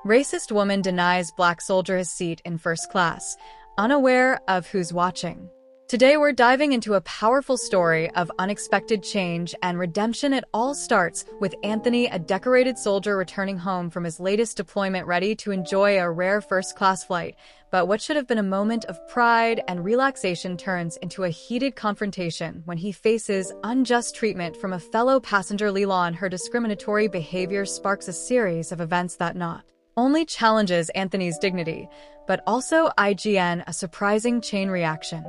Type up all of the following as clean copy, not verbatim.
Racist woman denies black soldier his seat in first class, unaware of who's watching. Today we're diving into a powerful story of unexpected change and redemption. It all starts with Anthony, a decorated soldier returning home from his latest deployment, ready to enjoy a rare first-class flight. But what should have been a moment of pride and relaxation turns into a heated confrontation when he faces unjust treatment from a fellow passenger. Leland, her discriminatory behavior sparks a series of events that not only challenges Anthony's dignity, but also a surprising chain reaction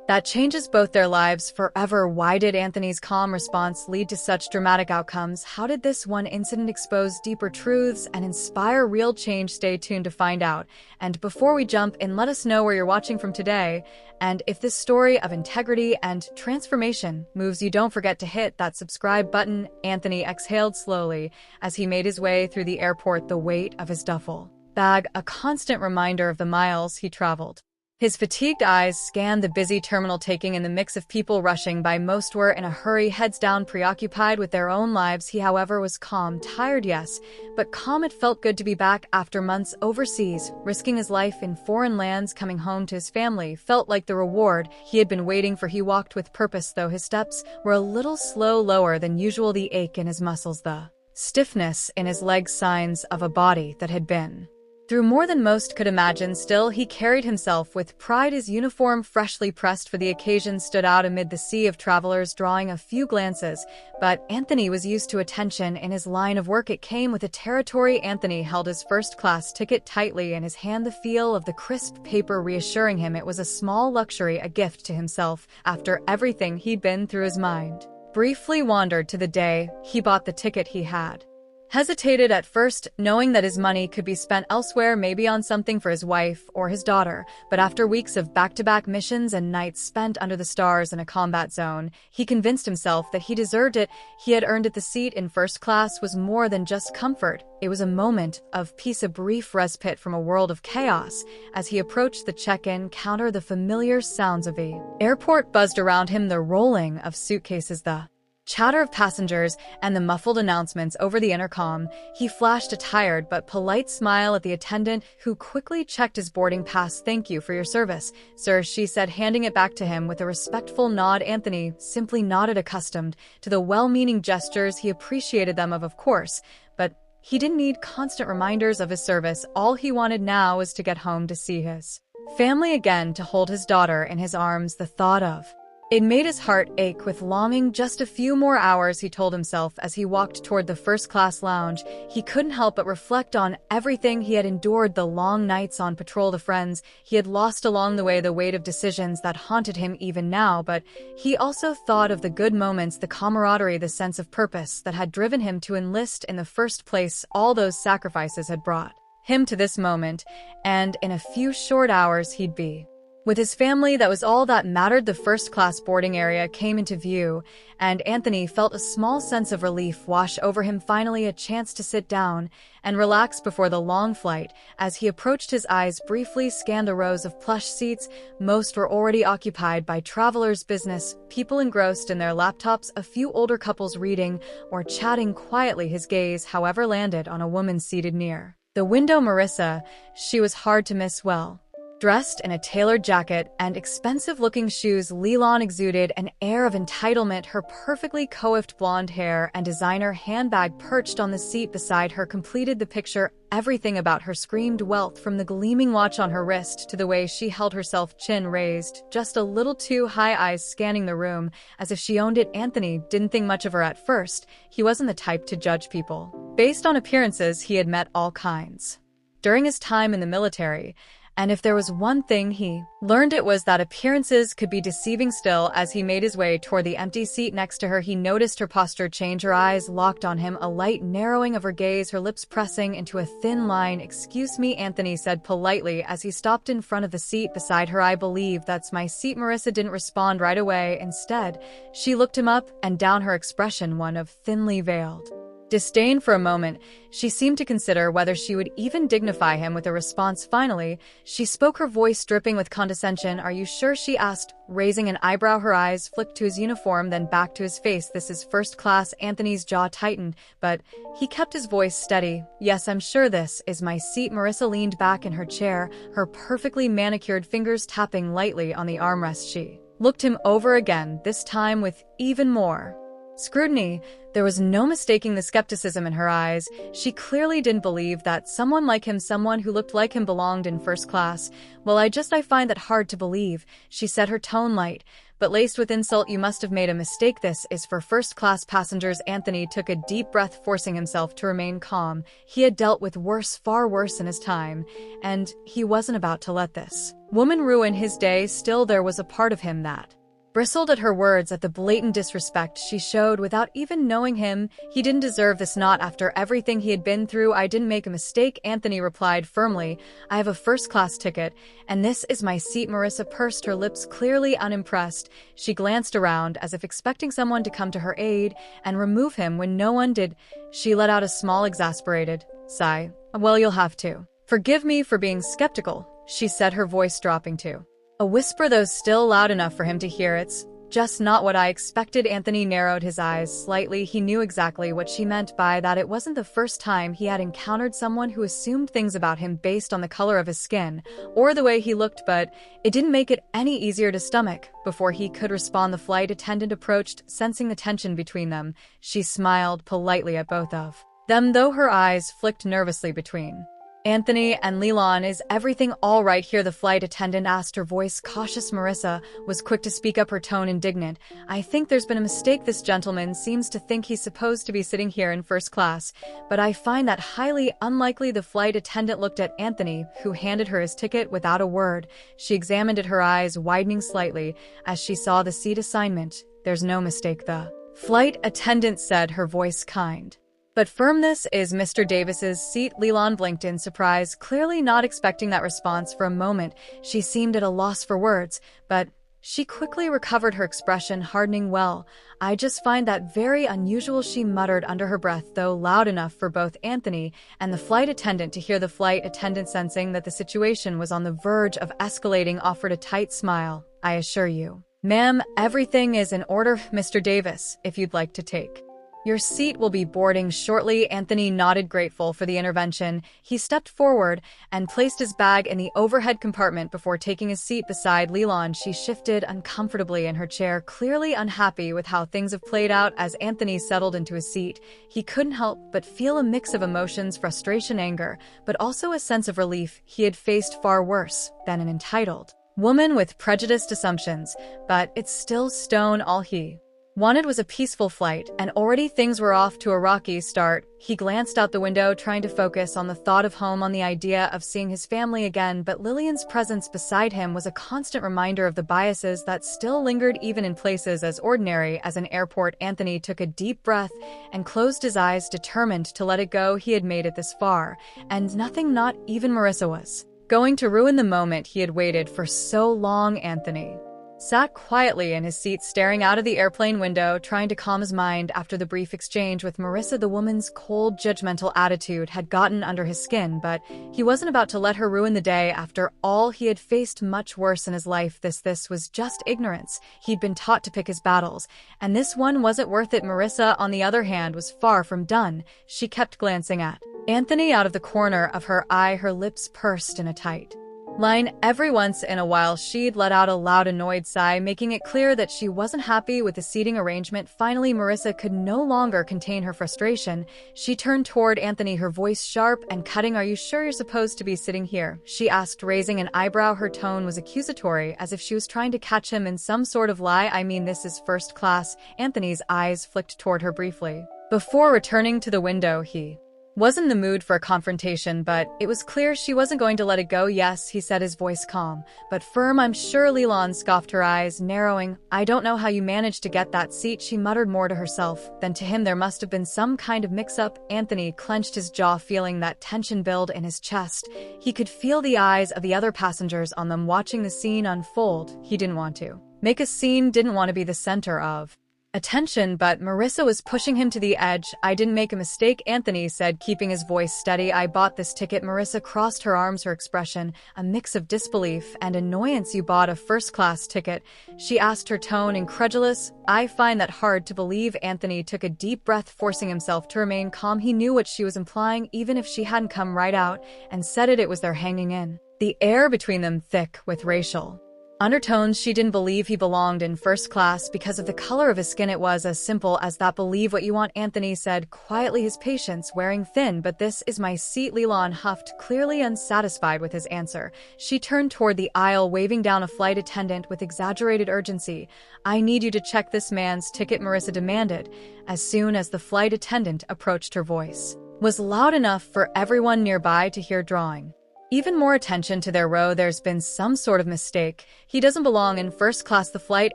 that changes both their lives forever. Why did Anthony's calm response lead to such dramatic outcomes? How did this one incident expose deeper truths and inspire real change? Stay tuned to find out. And before we jump in, let us know where you're watching from today. And if this story of integrity and transformation moves you, don't forget to hit that subscribe button. Anthony exhaled slowly as he made his way through the airport, the weight of his duffel bag a constant reminder of the miles he traveled. His fatigued eyes scanned the busy terminal, taking in the mix of people rushing by. Most were in a hurry, heads down, preoccupied with their own lives. He, however, was calm. Tired, yes, but calm. It felt good to be back after months overseas, risking his life in foreign lands. Coming home to his family felt like the reward he had been waiting for. He walked with purpose, though his steps were a little slow, lower than usual, the ache in his muscles, the stiffness in his legs, signs of a body that had been through more than most could imagine. Still, he carried himself with pride. His uniform, freshly pressed for the occasion, stood out amid the sea of travelers, drawing a few glances. But Anthony was used to attention in his line of work. It came with the territory. Anthony held his first-class ticket tightly in his hand, the feel of the crisp paper reassuring him it was a small luxury, a gift to himself after everything he'd been through. His mind briefly wandered to the day he bought the ticket. He had hesitated at first, knowing that his money could be spent elsewhere, maybe on something for his wife or his daughter. But after weeks of back-to-back missions and nights spent under the stars in a combat zone, he convinced himself that he deserved it. He had earned it. The seat in first class was more than just comfort. It was a moment of peace, a brief respite from a world of chaos. As he approached the check-in counter, the familiar sounds of the airport buzzed around him, the rolling of suitcases, the chatter of passengers, and the muffled announcements over the intercom. He flashed a tired but polite smile at the attendant, who quickly checked his boarding pass. "Thank you for your service, sir," she said, handing it back to him with a respectful nod. Anthony simply nodded, accustomed to the well-meaning gestures. He appreciated them, of course, but he didn't need constant reminders of his service. All he wanted now was to get home, to see his family again, to hold his daughter in his arms. The thought of it made his heart ache with longing. Just a few more hours, he told himself as he walked toward the first-class lounge. He couldn't help but reflect on everything he had endured, the long nights on patrol, the friends he had lost along the way, the weight of decisions that haunted him even now. But he also thought of the good moments, the camaraderie, the sense of purpose that had driven him to enlist in the first place. All those sacrifices had brought him to this moment, and in a few short hours he'd be with his family. That was all that mattered. The first-class boarding area came into view, and Anthony felt a small sense of relief wash over him. Finally, a chance to sit down and relax before the long flight. As he approached, his eyes briefly scanned the rows of plush seats. Most were already occupied by travelers, business people engrossed in their laptops, a few older couples reading or chatting quietly. His gaze, however, landed on a woman seated near the window, Marissa. She was hard to miss. Well dressed in a tailored jacket and expensive-looking shoes, Leland exuded an air of entitlement. Her perfectly coiffed blonde hair and designer handbag perched on the seat beside her completed the picture. Everything about her screamed wealth, from the gleaming watch on her wrist to the way she held herself, chin raised just a little too high, eyes scanning the room as if she owned it. Anthony didn't think much of her at first. He wasn't the type to judge people based on appearances. He had met all kinds during his time in the military, and if there was one thing he learned, it was that appearances could be deceiving. Still, as he made his way toward the empty seat next to her, he noticed her posture change. Her eyes locked on him, a light narrowing of her gaze, her lips pressing into a thin line. "Excuse me," Anthony said politely as he stopped in front of the seat beside her. "I believe that's my seat." Marissa didn't respond right away. Instead, she looked him up and down, her expression one of thinly veiled Disdain for a moment, she seemed to consider whether she would even dignify him with a response. Finally, she spoke, her voice dripping with condescension. "Are you sure?" she asked, raising an eyebrow. Her eyes flicked to his uniform, then back to his face. "This is first class." Anthony's jaw tightened, but he kept his voice steady. "Yes, I'm sure this is my seat." Marissa leaned back in her chair, her perfectly manicured fingers tapping lightly on the armrest. She looked him over again, this time with even more scrutiny. There was no mistaking the skepticism in her eyes. She clearly didn't believe that someone like him, someone who looked like him, belonged in first class. "Well, I find that hard to believe," she said, her tone light, but laced with insult. "You must have made a mistake. This is for first-class passengers." Anthony took a deep breath, forcing himself to remain calm. He had dealt with worse, far worse in his time, and he wasn't about to let this woman ruin his day. Still, there was a part of him that bristled at her words, at the blatant disrespect she showed without even knowing him. He didn't deserve this, not after everything he had been through. "I didn't make a mistake," Anthony replied firmly. "I have a first-class ticket, and this is my seat." Marissa pursed her lips, clearly unimpressed. She glanced around as if expecting someone to come to her aid and remove him. When no one did, she let out a small, exasperated sigh. "Well, you'll have to forgive me for being skeptical," she said, her voice dropping to a whisper, though still loud enough for him to hear. "It's just not what I expected." Anthony narrowed his eyes slightly. He knew exactly what she meant by that. It wasn't the first time he had encountered someone who assumed things about him based on the color of his skin or the way he looked, but it didn't make it any easier to stomach. Before he could respond, the flight attendant approached. Sensing the tension between them, she smiled politely at both of them, though her eyes flicked nervously between Anthony and Leland. "Is everything all right here?" the flight attendant asked, her voice cautious. Marissa was quick to speak up, her tone indignant. "I think there's been a mistake. This gentleman seems to think he's supposed to be sitting here in first class, but I find that highly unlikely." The flight attendant looked at Anthony, who handed her his ticket without a word. She examined it, her eyes widening slightly as she saw the seat assignment. "There's no mistake," the flight attendant said, her voice kind but firm. "This is Mr. Davis's seat." Leland blinked in surprise, clearly not expecting that response. For a moment, she seemed at a loss for words, but she quickly recovered, her expression hardening. "Well, I just find that very unusual," she muttered under her breath, though loud enough for both Anthony and the flight attendant to hear. The flight attendant, sensing that the situation was on the verge of escalating, offered a tight smile. "I assure you, ma'am, everything is in order. Mr. Davis, if you'd like to take your seat, will be boarding shortly." Anthony nodded, grateful for the intervention. He stepped forward and placed his bag in the overhead compartment before taking his seat beside Leland. She shifted uncomfortably in her chair, clearly unhappy with how things have played out. As Anthony settled into his seat, he couldn't help but feel a mix of emotions: frustration, anger, but also a sense of relief. He had faced far worse than an entitled woman with prejudiced assumptions, but it's still stone all he wanted was a peaceful flight, and already things were off to a rocky start. He glanced out the window, trying to focus on the thought of home, on the idea of seeing his family again, but Lillian's presence beside him was a constant reminder of the biases that still lingered even in places as ordinary as an airport. Anthony took a deep breath and closed his eyes, determined to let it go. He had made it this far, and nothing, not even Marissa, was going to ruin the moment he had waited for so long. Anthony sat quietly in his seat, staring out of the airplane window, trying to calm his mind after the brief exchange with Marissa. The woman's cold, judgmental attitude had gotten under his skin, but he wasn't about to let her ruin the day. After all, he had faced much worse in his life. This was just ignorance. He'd been taught to pick his battles, and this one wasn't worth it. Marissa, on the other hand, was far from done. She kept glancing at Anthony out of the corner of her eye, her lips pursed in a tight line. Every once in a while, she'd let out a loud, annoyed sigh, making it clear that she wasn't happy with the seating arrangement. Finally, Marissa could no longer contain her frustration. She turned toward Anthony, her voice sharp and cutting. "Are you sure you're supposed to be sitting here?" she asked, raising an eyebrow. Her tone was accusatory, as if she was trying to catch him in some sort of lie. "I mean, this is first class." Anthony's eyes flicked toward her briefly before returning to the window. He wasn't in the mood for a confrontation, but it was clear she wasn't going to let it go. "Yes," he said, his voice calm but firm. "I'm sure." Leland scoffed, her eyes narrowing. "I don't know how you managed to get that seat," she muttered, more to herself than to him. "There must have been some kind of mix-up." Anthony clenched his jaw, feeling that tension build in his chest. He could feel the eyes of the other passengers on them, watching the scene unfold. He didn't want to make a scene, didn't want to be the center of attention, but Marissa was pushing him to the edge. "I didn't make a mistake," Anthony said, keeping his voice steady. "I bought this ticket." Marissa crossed her arms, her expression a mix of disbelief and annoyance. "You bought a first-class ticket?" she asked, her tone incredulous. "I find that hard to believe." Anthony took a deep breath, forcing himself to remain calm. He knew what she was implying, even if she hadn't come right out and said it. It was their hanging in. The air between them thick with racial undertones. She didn't believe he belonged in first class because of the color of his skin. It was as simple as that. "Believe what you want," Anthony said quietly, his patience wearing thin. "But this is my seat," Leland huffed, clearly unsatisfied with his answer. She turned toward the aisle, waving down a flight attendant with exaggerated urgency. "I need you to check this man's ticket," Marissa demanded. As soon as the flight attendant approached, her voice was loud enough for everyone nearby to hear, drawing even more attention to their row. "There's been some sort of mistake. He doesn't belong in first class." The flight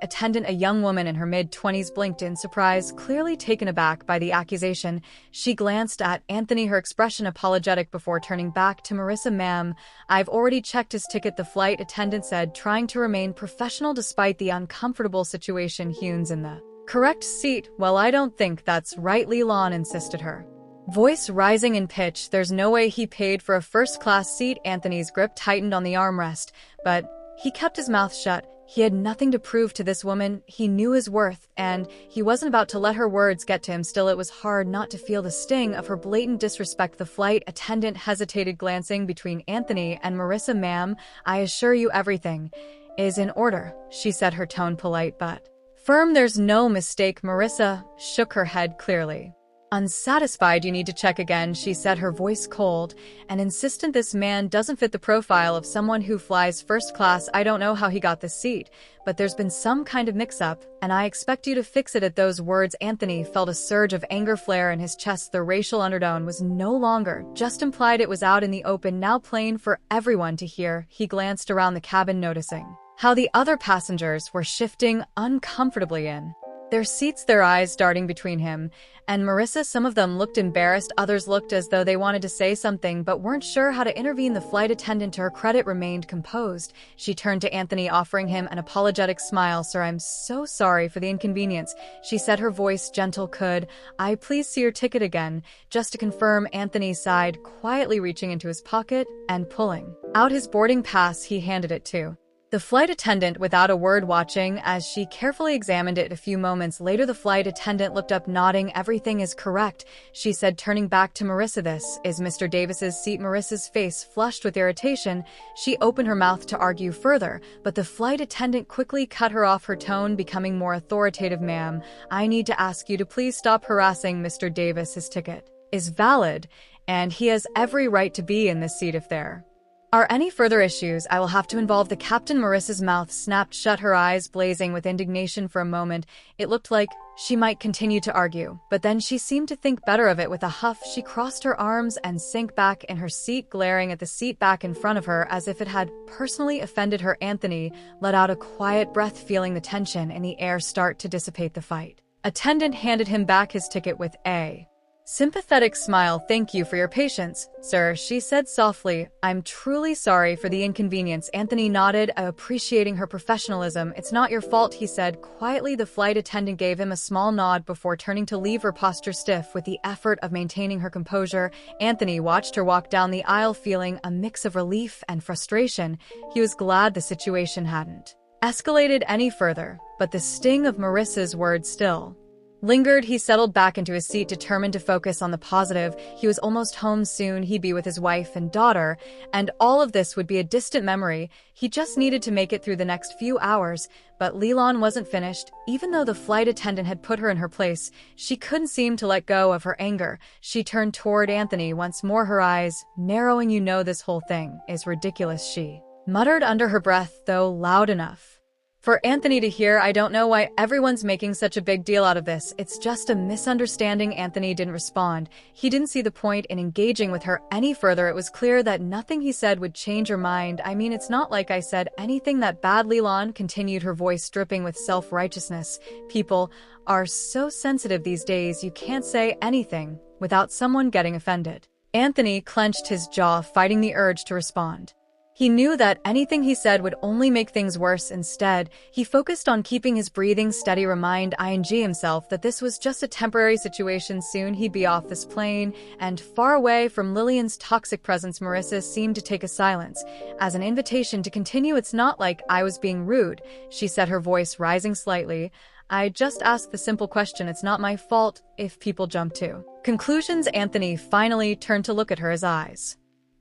attendant, a young woman in her mid-20s, blinked in surprise, clearly taken aback by the accusation. She glanced at Anthony, her expression apologetic, before turning back to Marissa. "Ma'am, I've already checked his ticket," the flight attendant said, trying to remain professional despite the uncomfortable situation. "Hune's in the correct seat." "Well, I don't think that's right," Leland insisted, her voice rising in pitch. "There's no way he paid for a first-class seat." Anthony's grip tightened on the armrest, but he kept his mouth shut. He had nothing to prove to this woman. He knew his worth, and he wasn't about to let her words get to him. Still, it was hard not to feel the sting of her blatant disrespect. The flight attendant hesitated, glancing between Anthony and Marissa. "Ma'am, I assure you everything is in order," she said, her tone polite but firm. "There's no mistake." Marissa shook her head, clearly unsatisfied. "You need to check again," she said, her voice cold and insistent. "This man doesn't fit the profile of someone who flies first class. I don't know how he got this seat, but there's been some kind of mix-up, and I expect you to fix it." At those words, Anthony felt a surge of anger flare in his chest. The racial undertone was no longer just implied. It was out in the open, now plain for everyone to hear. He glanced around the cabin, noticing how the other passengers were shifting uncomfortably in their seats, their eyes darting between him and Marissa. Some of them looked embarrassed, others looked as though they wanted to say something but weren't sure how to intervene. The flight attendant, to her credit, remained composed. She turned to Anthony, offering him an apologetic smile. "Sir, I'm so sorry for the inconvenience," she said, her voice gentle. "Could I please see your ticket again?" "Just to confirm," Anthony sighed, quietly reaching into his pocket and pulling out his boarding pass. He handed it to the flight attendant without a word, watching as she carefully examined it. A few moments later, the flight attendant looked up, nodding. "Everything is correct," she said, turning back to Marissa. "This is Mr. Davis's seat." Marissa's face flushed with irritation. She opened her mouth to argue further, but the flight attendant quickly cut her off, her tone becoming more authoritative. "Ma'am, I need to ask you to please stop harassing Mr. Davis. His ticket is valid, and he has every right to be in this seat. If there are any further issues, I will have to involve the captain." Marissa's mouth snapped shut, her eyes blazing with indignation. For a moment, it looked like she might continue to argue, but then she seemed to think better of it. With a huff, she crossed her arms and sank back in her seat, glaring at the seat back in front of her as if it had personally offended her. Anthony let out a quiet breath, feeling the tension in the air start to dissipate. The flight attendant handed him back his ticket with a sympathetic smile. "Thank you for your patience, sir," she said softly. "I'm truly sorry for the inconvenience." Anthony nodded, appreciating her professionalism. "It's not your fault," he said quietly. The flight attendant gave him a small nod before turning to leave, her posture stiff with the effort of maintaining her composure. Anthony watched her walk down the aisle, feeling a mix of relief and frustration. He was glad the situation hadn't escalated any further, but the sting of Marissa's words still lingered. He settled back into his seat, determined to focus on the positive. He was almost home soon. He'd be with his wife and daughter, and all of this would be a distant memory. He just needed to make it through the next few hours. But Leland wasn't finished. Even though the flight attendant had put her in her place, she couldn't seem to let go of her anger. She turned toward Anthony once more, her eyes narrowing. "You know, this whole thing is ridiculous," she muttered under her breath, though loud enough for Anthony to hear. "I don't know why everyone's making such a big deal out of this. It's just a misunderstanding." Anthony didn't respond. He didn't see the point in engaging with her any further. It was clear that nothing he said would change her mind. "I mean, it's not like I said anything that bad," Leland continued, her voice dripping with self-righteousness. "People are so sensitive these days. You can't say anything without someone getting offended." Anthony clenched his jaw, fighting the urge to respond. He knew that anything he said would only make things worse. Instead, he focused on keeping his breathing steady, remind himself that this was just a temporary situation. Soon he'd be off this plane and far away from Lillian's toxic presence. Marissa seemed to take a silence as an invitation to continue. "It's not like I was being rude," she said, her voice rising slightly. "I just asked the simple question. It's not my fault if people jump to conclusions." Anthony finally turned to look at her, his eyes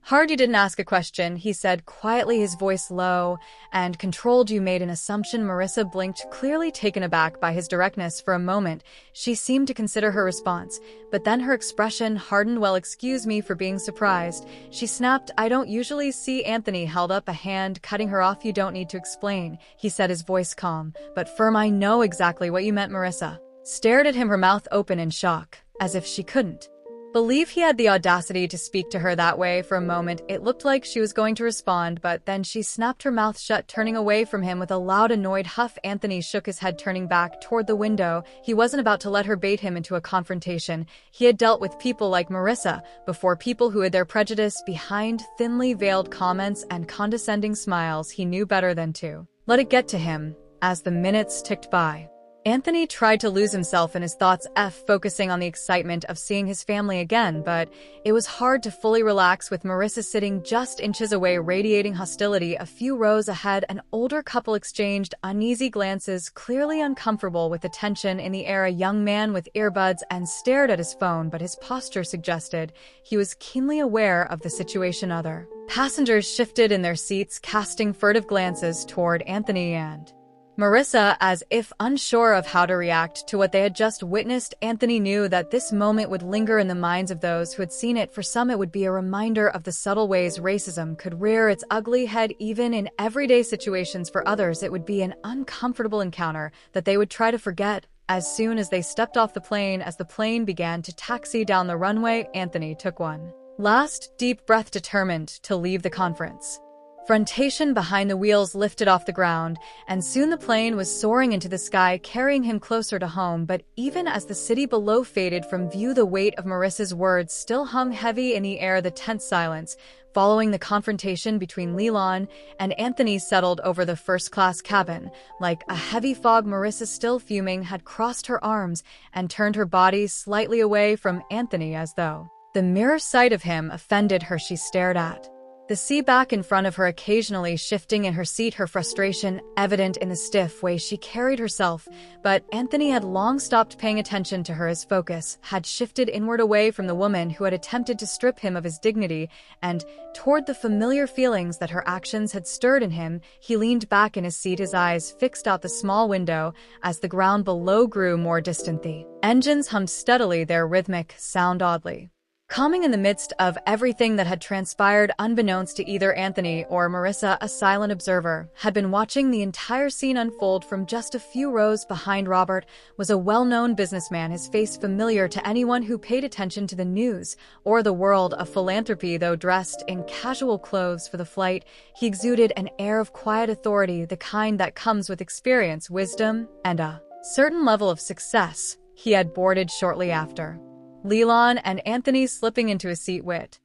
hard. "You didn't ask a question," he said quietly, his voice low and controlled. "You made an assumption." Marissa blinked, clearly taken aback by his directness. For a moment, she seemed to consider her response, but then her expression hardened. "Well, excuse me for being surprised," she snapped. "I don't usually see." Anthony held up a hand, cutting her off. "You don't need to explain," he said, his voice calm but firm. "I know exactly what you meant." Marissa stared at him, her mouth open in shock, as if she couldn't believe he had the audacity to speak to her that way. For a moment, it looked like she was going to respond, but then she snapped her mouth shut, turning away from him with a loud, annoyed huff. Anthony shook his head, turning back toward the window. He wasn't about to let her bait him into a confrontation. He had dealt with people like Marissa before, people who hid their prejudice behind thinly veiled comments and condescending smiles. He knew better than to let it get to him. As the minutes ticked by, Anthony tried to lose himself in his thoughts, focusing on the excitement of seeing his family again, but it was hard to fully relax with Marissa sitting just inches away, radiating hostility. A few rows ahead, an older couple exchanged uneasy glances, clearly uncomfortable with the tension in the air. A young man with earbuds and stared at his phone, but his posture suggested he was keenly aware of the situation. Other passengers shifted in their seats, casting furtive glances toward Anthony and Marissa, as if unsure of how to react to what they had just witnessed. Anthony knew that this moment would linger in the minds of those who had seen it. For some, it would be a reminder of the subtle ways racism could rear its ugly head even in everyday situations. For others, it would be an uncomfortable encounter that they would try to forget. As soon as they stepped off the plane, as the plane began to taxi down the runway, Anthony took one last deep breath, determined to leave the confrontation behind. The wheels lifted off the ground, and soon the plane was soaring into the sky, carrying him closer to home. But even as the city below faded from view, the weight of Marissa's words still hung heavy in the air. The tense silence following the confrontation between Leland and Anthony settled over the first-class cabin. Like a heavy fog, Marissa, still fuming, had crossed her arms and turned her body slightly away from Anthony, as though the mere sight of him offended her. She stared at the sea back in front of her, occasionally shifting in her seat, her frustration evident in the stiff way she carried herself. But Anthony had long stopped paying attention to her. His focus had shifted inward, away from the woman who had attempted to strip him of his dignity, and toward the familiar feelings that her actions had stirred in him. He leaned back in his seat, his eyes fixed out the small window as the ground below grew more distant. The engines hummed steadily, their rhythmic sound oddly calming in the midst of everything that had transpired. Unbeknownst to either Anthony or Marissa, a silent observer had been watching the entire scene unfold from just a few rows behind. Robert was a well-known businessman, his face familiar to anyone who paid attention to the news or the world of philanthropy. Though dressed in casual clothes for the flight, he exuded an air of quiet authority, the kind that comes with experience, wisdom, and a certain level of success. He had boarded shortly after Leland and Anthony, slipping into a seat with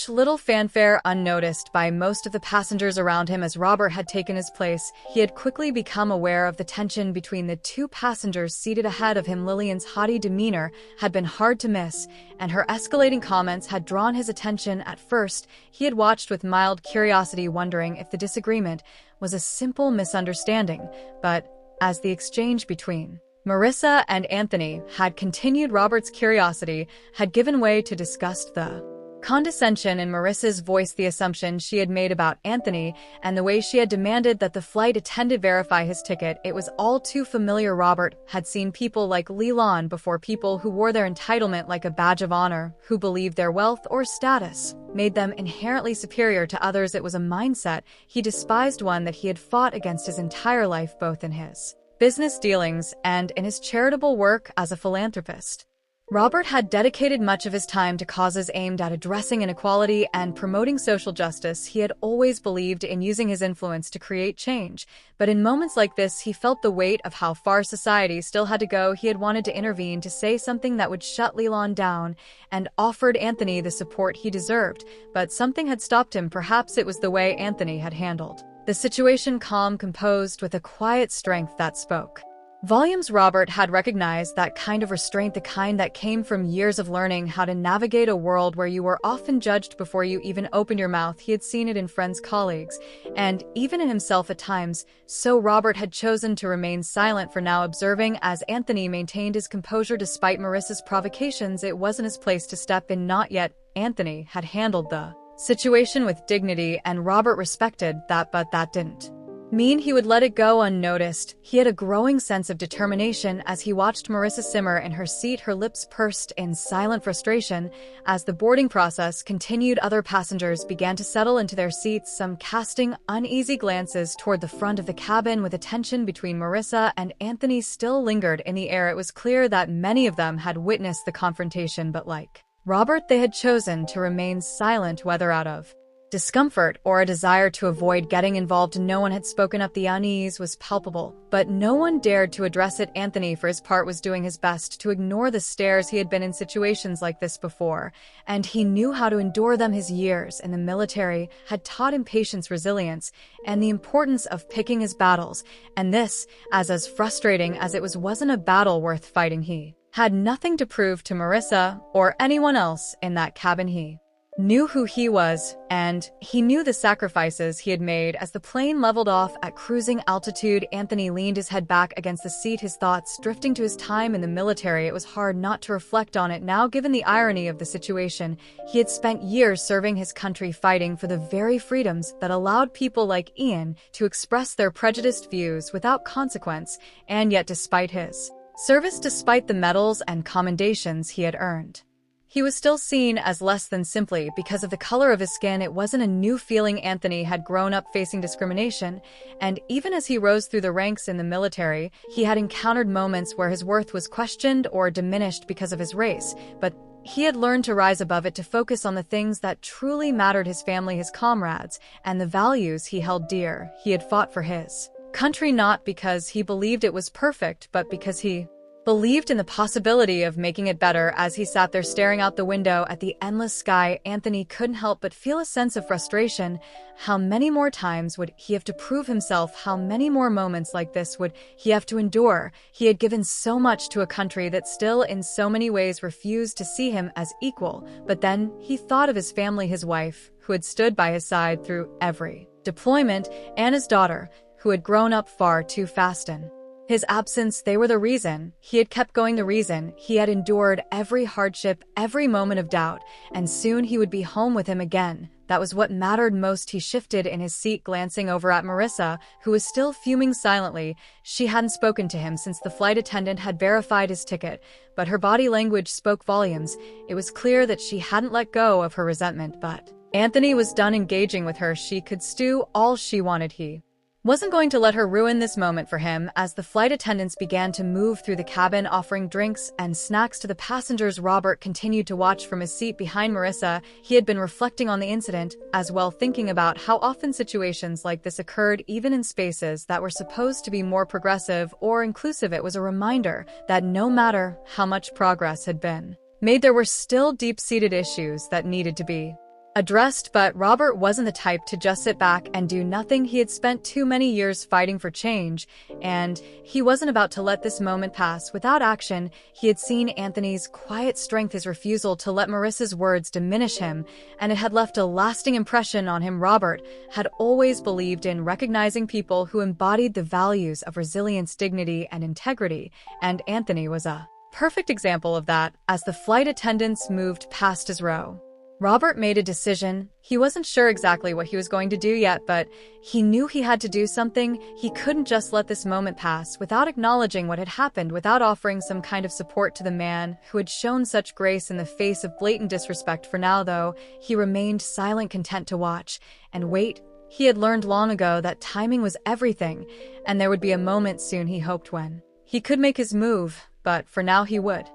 little fanfare, unnoticed by most of the passengers around him. As Robert had taken his place, he had quickly become aware of the tension between the two passengers seated ahead of him. Lillian's haughty demeanor had been hard to miss, and her escalating comments had drawn his attention. At first, he had watched with mild curiosity, wondering if the disagreement was a simple misunderstanding. But as the exchange between Marissa and Anthony had continued, Robert's curiosity had given way to disgust. The condescension in Marissa's voice, the assumption she had made about Anthony, and the way she had demanded that the flight attendant verify his ticket, it was all too familiar. Robert had seen people like Leland before, people who wore their entitlement like a badge of honor, who believed their wealth or status made them inherently superior to others. It was a mindset he despised, one that he had fought against his entire life, both in his business dealings and in his charitable work as a philanthropist. Robert had dedicated much of his time to causes aimed at addressing inequality and promoting social justice. He had always believed in using his influence to create change, but in moments like this, he felt the weight of how far society still had to go. He had wanted to intervene, to say something that would shut Leland down, and offered Anthony the support he deserved, but something had stopped him. Perhaps it was the way Anthony had handled the situation, calm, composed, with a quiet strength that spoke volumes. Robert had recognized that kind of restraint, the kind that came from years of learning how to navigate a world where you were often judged before you even opened your mouth. He had seen it in friends, colleagues, and even in himself at times. So Robert had chosen to remain silent for now, observing as Anthony maintained his composure despite Marissa's provocations. It wasn't his place to step in, not yet. Anthony had handled the situation with dignity, and Robert respected that, but that didn't mean he would let it go unnoticed. He had a growing sense of determination as he watched Marissa simmer in her seat, her lips pursed in silent frustration. As the boarding process continued, other passengers began to settle into their seats, some casting uneasy glances toward the front of the cabin. With the tension between Marissa and Anthony still lingered in the air, it was clear that many of them had witnessed the confrontation, but like Robert, they had chosen to remain silent, whether out of discomfort or a desire to avoid getting involved. No one had spoken up. The unease was palpable, but no one dared to address it. Anthony, for his part, was doing his best to ignore the stares. He had been in situations like this before, and he knew how to endure them. His years in the military had taught him patience, resilience, and the importance of picking his battles. And this, as frustrating as it was, wasn't a battle worth fighting. He had nothing to prove to Marissa or anyone else in that cabin. He knew who he was, and he knew the sacrifices he had made. As the plane leveled off at cruising altitude, Anthony leaned his head back against the seat, his thoughts drifting to his time in the military. It was hard not to reflect on it now, given the irony of the situation. He had spent years serving his country, fighting for the very freedoms that allowed people like Ian to express their prejudiced views without consequence, and yet despite his service, despite the medals and commendations he had earned, he was still seen as less than simply because of the color of his skin. It wasn't a new feeling. Anthony had grown up facing discrimination, and even as he rose through the ranks in the military, he had encountered moments where his worth was questioned or diminished because of his race. But he had learned to rise above it, to focus on the things that truly mattered: his family, his comrades, and the values he held dear. He had fought for his country not because he believed it was perfect, but because he believed in the possibility of making it better. As he sat there staring out the window at the endless sky, Anthony couldn't help but feel a sense of frustration. How many more times would he have to prove himself? How many more moments like this would he have to endure? He had given so much to a country that still in so many ways refused to see him as equal. But then he thought of his family, his wife, who had stood by his side through every deployment, and his daughter, who had grown up far too fast in his absence. They were the reason he had kept going, the reason he had endured every hardship, every moment of doubt, and soon he would be home with him again. That was what mattered most. He shifted in his seat, glancing over at Marissa, who was still fuming silently. She hadn't spoken to him since the flight attendant had verified his ticket, but her body language spoke volumes. It was clear that she hadn't let go of her resentment, but Anthony was done engaging with her. She could stew all she wanted. He wasn't going to let her ruin this moment for him. As the flight attendants began to move through the cabin, offering drinks and snacks to the passengers, Robert continued to watch from his seat behind Marissa. He had been reflecting on the incident as well, thinking about how often situations like this occurred, even in spaces that were supposed to be more progressive or inclusive. It was a reminder that no matter how much progress had been made, there were still deep-seated issues that needed to be addressed. But Robert wasn't the type to just sit back and do nothing. He had spent too many years fighting for change, and he wasn't about to let this moment pass without action. He had seen Anthony's quiet strength, his refusal to let Marissa's words diminish him, and it had left a lasting impression on him. Robert had always believed in recognizing people who embodied the values of resilience, dignity, and integrity, and Anthony was a perfect example of that. As the flight attendants moved past his row, Robert made a decision. He wasn't sure exactly what he was going to do yet, but he knew he had to do something. He couldn't just let this moment pass without acknowledging what had happened, without offering some kind of support to the man who had shown such grace in the face of blatant disrespect. For now, though, he remained silent, content to watch and wait. He had learned long ago that timing was everything, and there would be a moment soon, he hoped, when he could make his move, but for now he would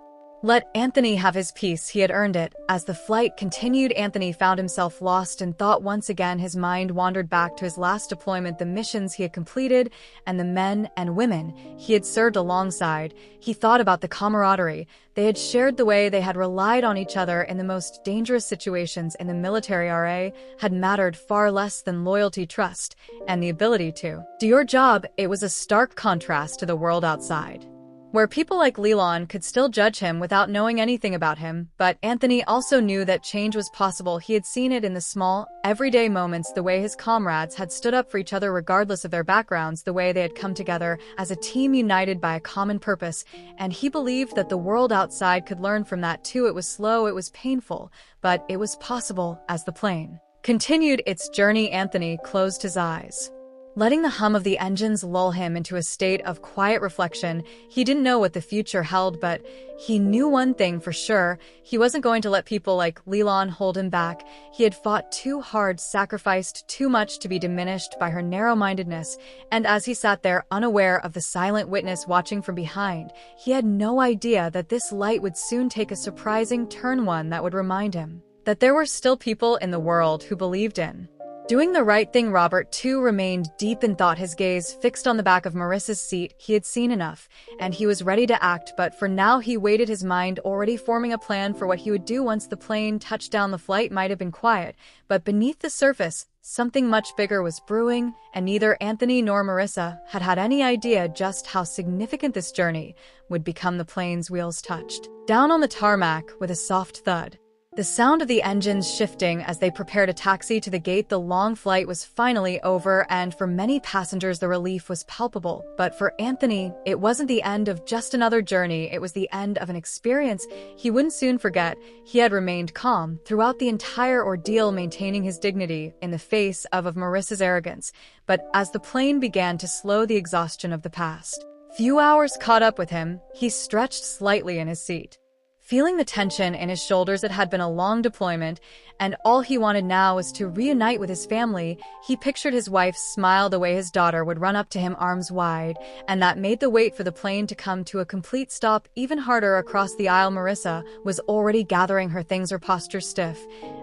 Let Anthony have his peace, he had earned it. As the flight continued, Anthony found himself lost in thought once again. His mind wandered back to his last deployment, the missions he had completed, and the men and women he had served alongside. He thought about the camaraderie they had shared, the way they had relied on each other in the most dangerous situations in the military. RA had mattered far less than loyalty, trust, and the ability to do your job. It was a stark contrast to the world outside, where people like Leland could still judge him without knowing anything about him. But Anthony also knew that change was possible. He had seen it in the small, everyday moments, the way his comrades had stood up for each other regardless of their backgrounds, the way they had come together as a team united by a common purpose, and he believed that the world outside could learn from that too. It was slow, it was painful, but it was possible. As the plane continued its journey, Anthony closed his eyes, letting the hum of the engines lull him into a state of quiet reflection. He didn't know what the future held, but he knew one thing for sure: he wasn't going to let people like Leland hold him back. He had fought too hard, sacrificed too much to be diminished by her narrow-mindedness, and as he sat there, unaware of the silent witness watching from behind, he had no idea that this light would soon take a surprising turn, one that would remind him that there were still people in the world who believed in doing the right thing. Robert, too, remained deep in thought, his gaze fixed on the back of Marissa's seat. He had seen enough, and he was ready to act, but for now he waited, his mind already forming a plan for what he would do once the plane touched down. The flight might have been quiet, but beneath the surface, something much bigger was brewing, and neither Anthony nor Marissa had had any idea just how significant this journey would become. The plane's wheels touched down on the tarmac with a soft thud, the sound of the engines shifting as they prepared a taxi to the gate. The long flight was finally over, and for many passengers the relief was palpable. But for Anthony, it wasn't the end of just another journey, it was the end of an experience he wouldn't soon forget. He had remained calm throughout the entire ordeal, maintaining his dignity in the face of Marissa's arrogance. But as the plane began to slow, the exhaustion of the past few hours caught up with him. He stretched slightly in his seat, feeling the tension in his shoulders. It had been a long deployment, and all he wanted now was to reunite with his family. He pictured his wife's smile, the way his daughter would run up to him arms wide, and that made the wait for the plane to come to a complete stop even harder. Across the aisle, Marissa was already gathering her things, her posture stiff,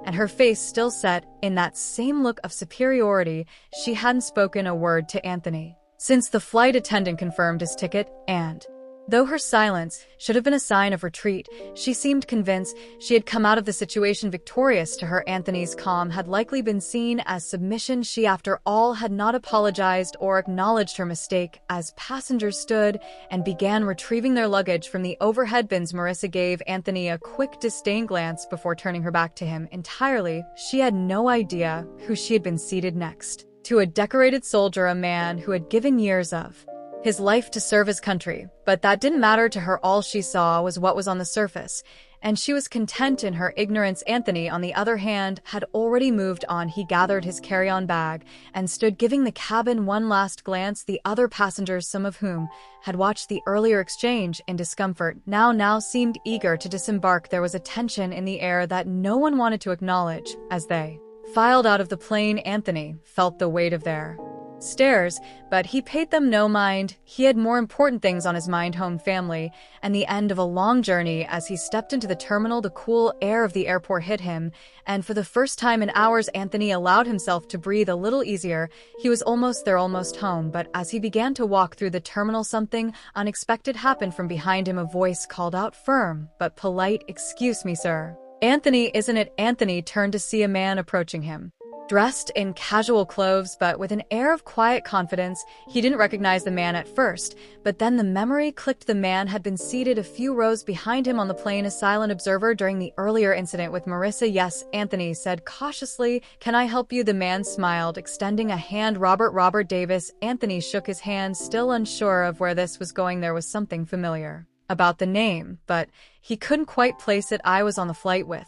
and her face still set in that same look of superiority. She hadn't spoken a word to Anthony since the flight attendant confirmed his ticket, and though her silence should have been a sign of retreat, she seemed convinced she had come out of the situation victorious. To her, Anthony's calm had likely been seen as submission. She, after all, had not apologized or acknowledged her mistake. As passengers stood and began retrieving their luggage from the overhead bins, Marissa gave Anthony a quick, disdain glance before turning her back to him entirely. She had no idea who she had been seated next to: a decorated soldier, a man who had given years of his life to serve his country. But that didn't matter to her. All she saw was what was on the surface, and she was content in her ignorance. Anthony, on the other hand, had already moved on. He gathered his carry-on bag and stood giving the cabin one last glance. The other passengers, some of whom had watched the earlier exchange in discomfort, now seemed eager to disembark. There was a tension in the air that no one wanted to acknowledge. As they filed out of the plane, Anthony felt the weight of their stares, but he paid them no mind. He had more important things on his mind: home, family, and the end of a long journey. As he stepped into the terminal, the cool air of the airport hit him, and for the first time in hours, Anthony allowed himself to breathe a little easier. He was almost there, almost home. But as he began to walk through the terminal, something unexpected happened. From behind him, a voice called out, firm but polite, "Excuse me, sir." "Anthony, isn't it?" Anthony turned to see a man approaching him, dressed in casual clothes but with an air of quiet confidence. He didn't recognize the man at first, but then the memory clicked. The man had been seated a few rows behind him on the plane, a silent observer during the earlier incident with Marissa. "Yes," Anthony said cautiously. "Can I help you?" The man smiled, extending a hand. Robert Davis." Anthony shook his hand, still unsure of where this was going. There was something familiar about the name, but he couldn't quite place it. "I was on the flight with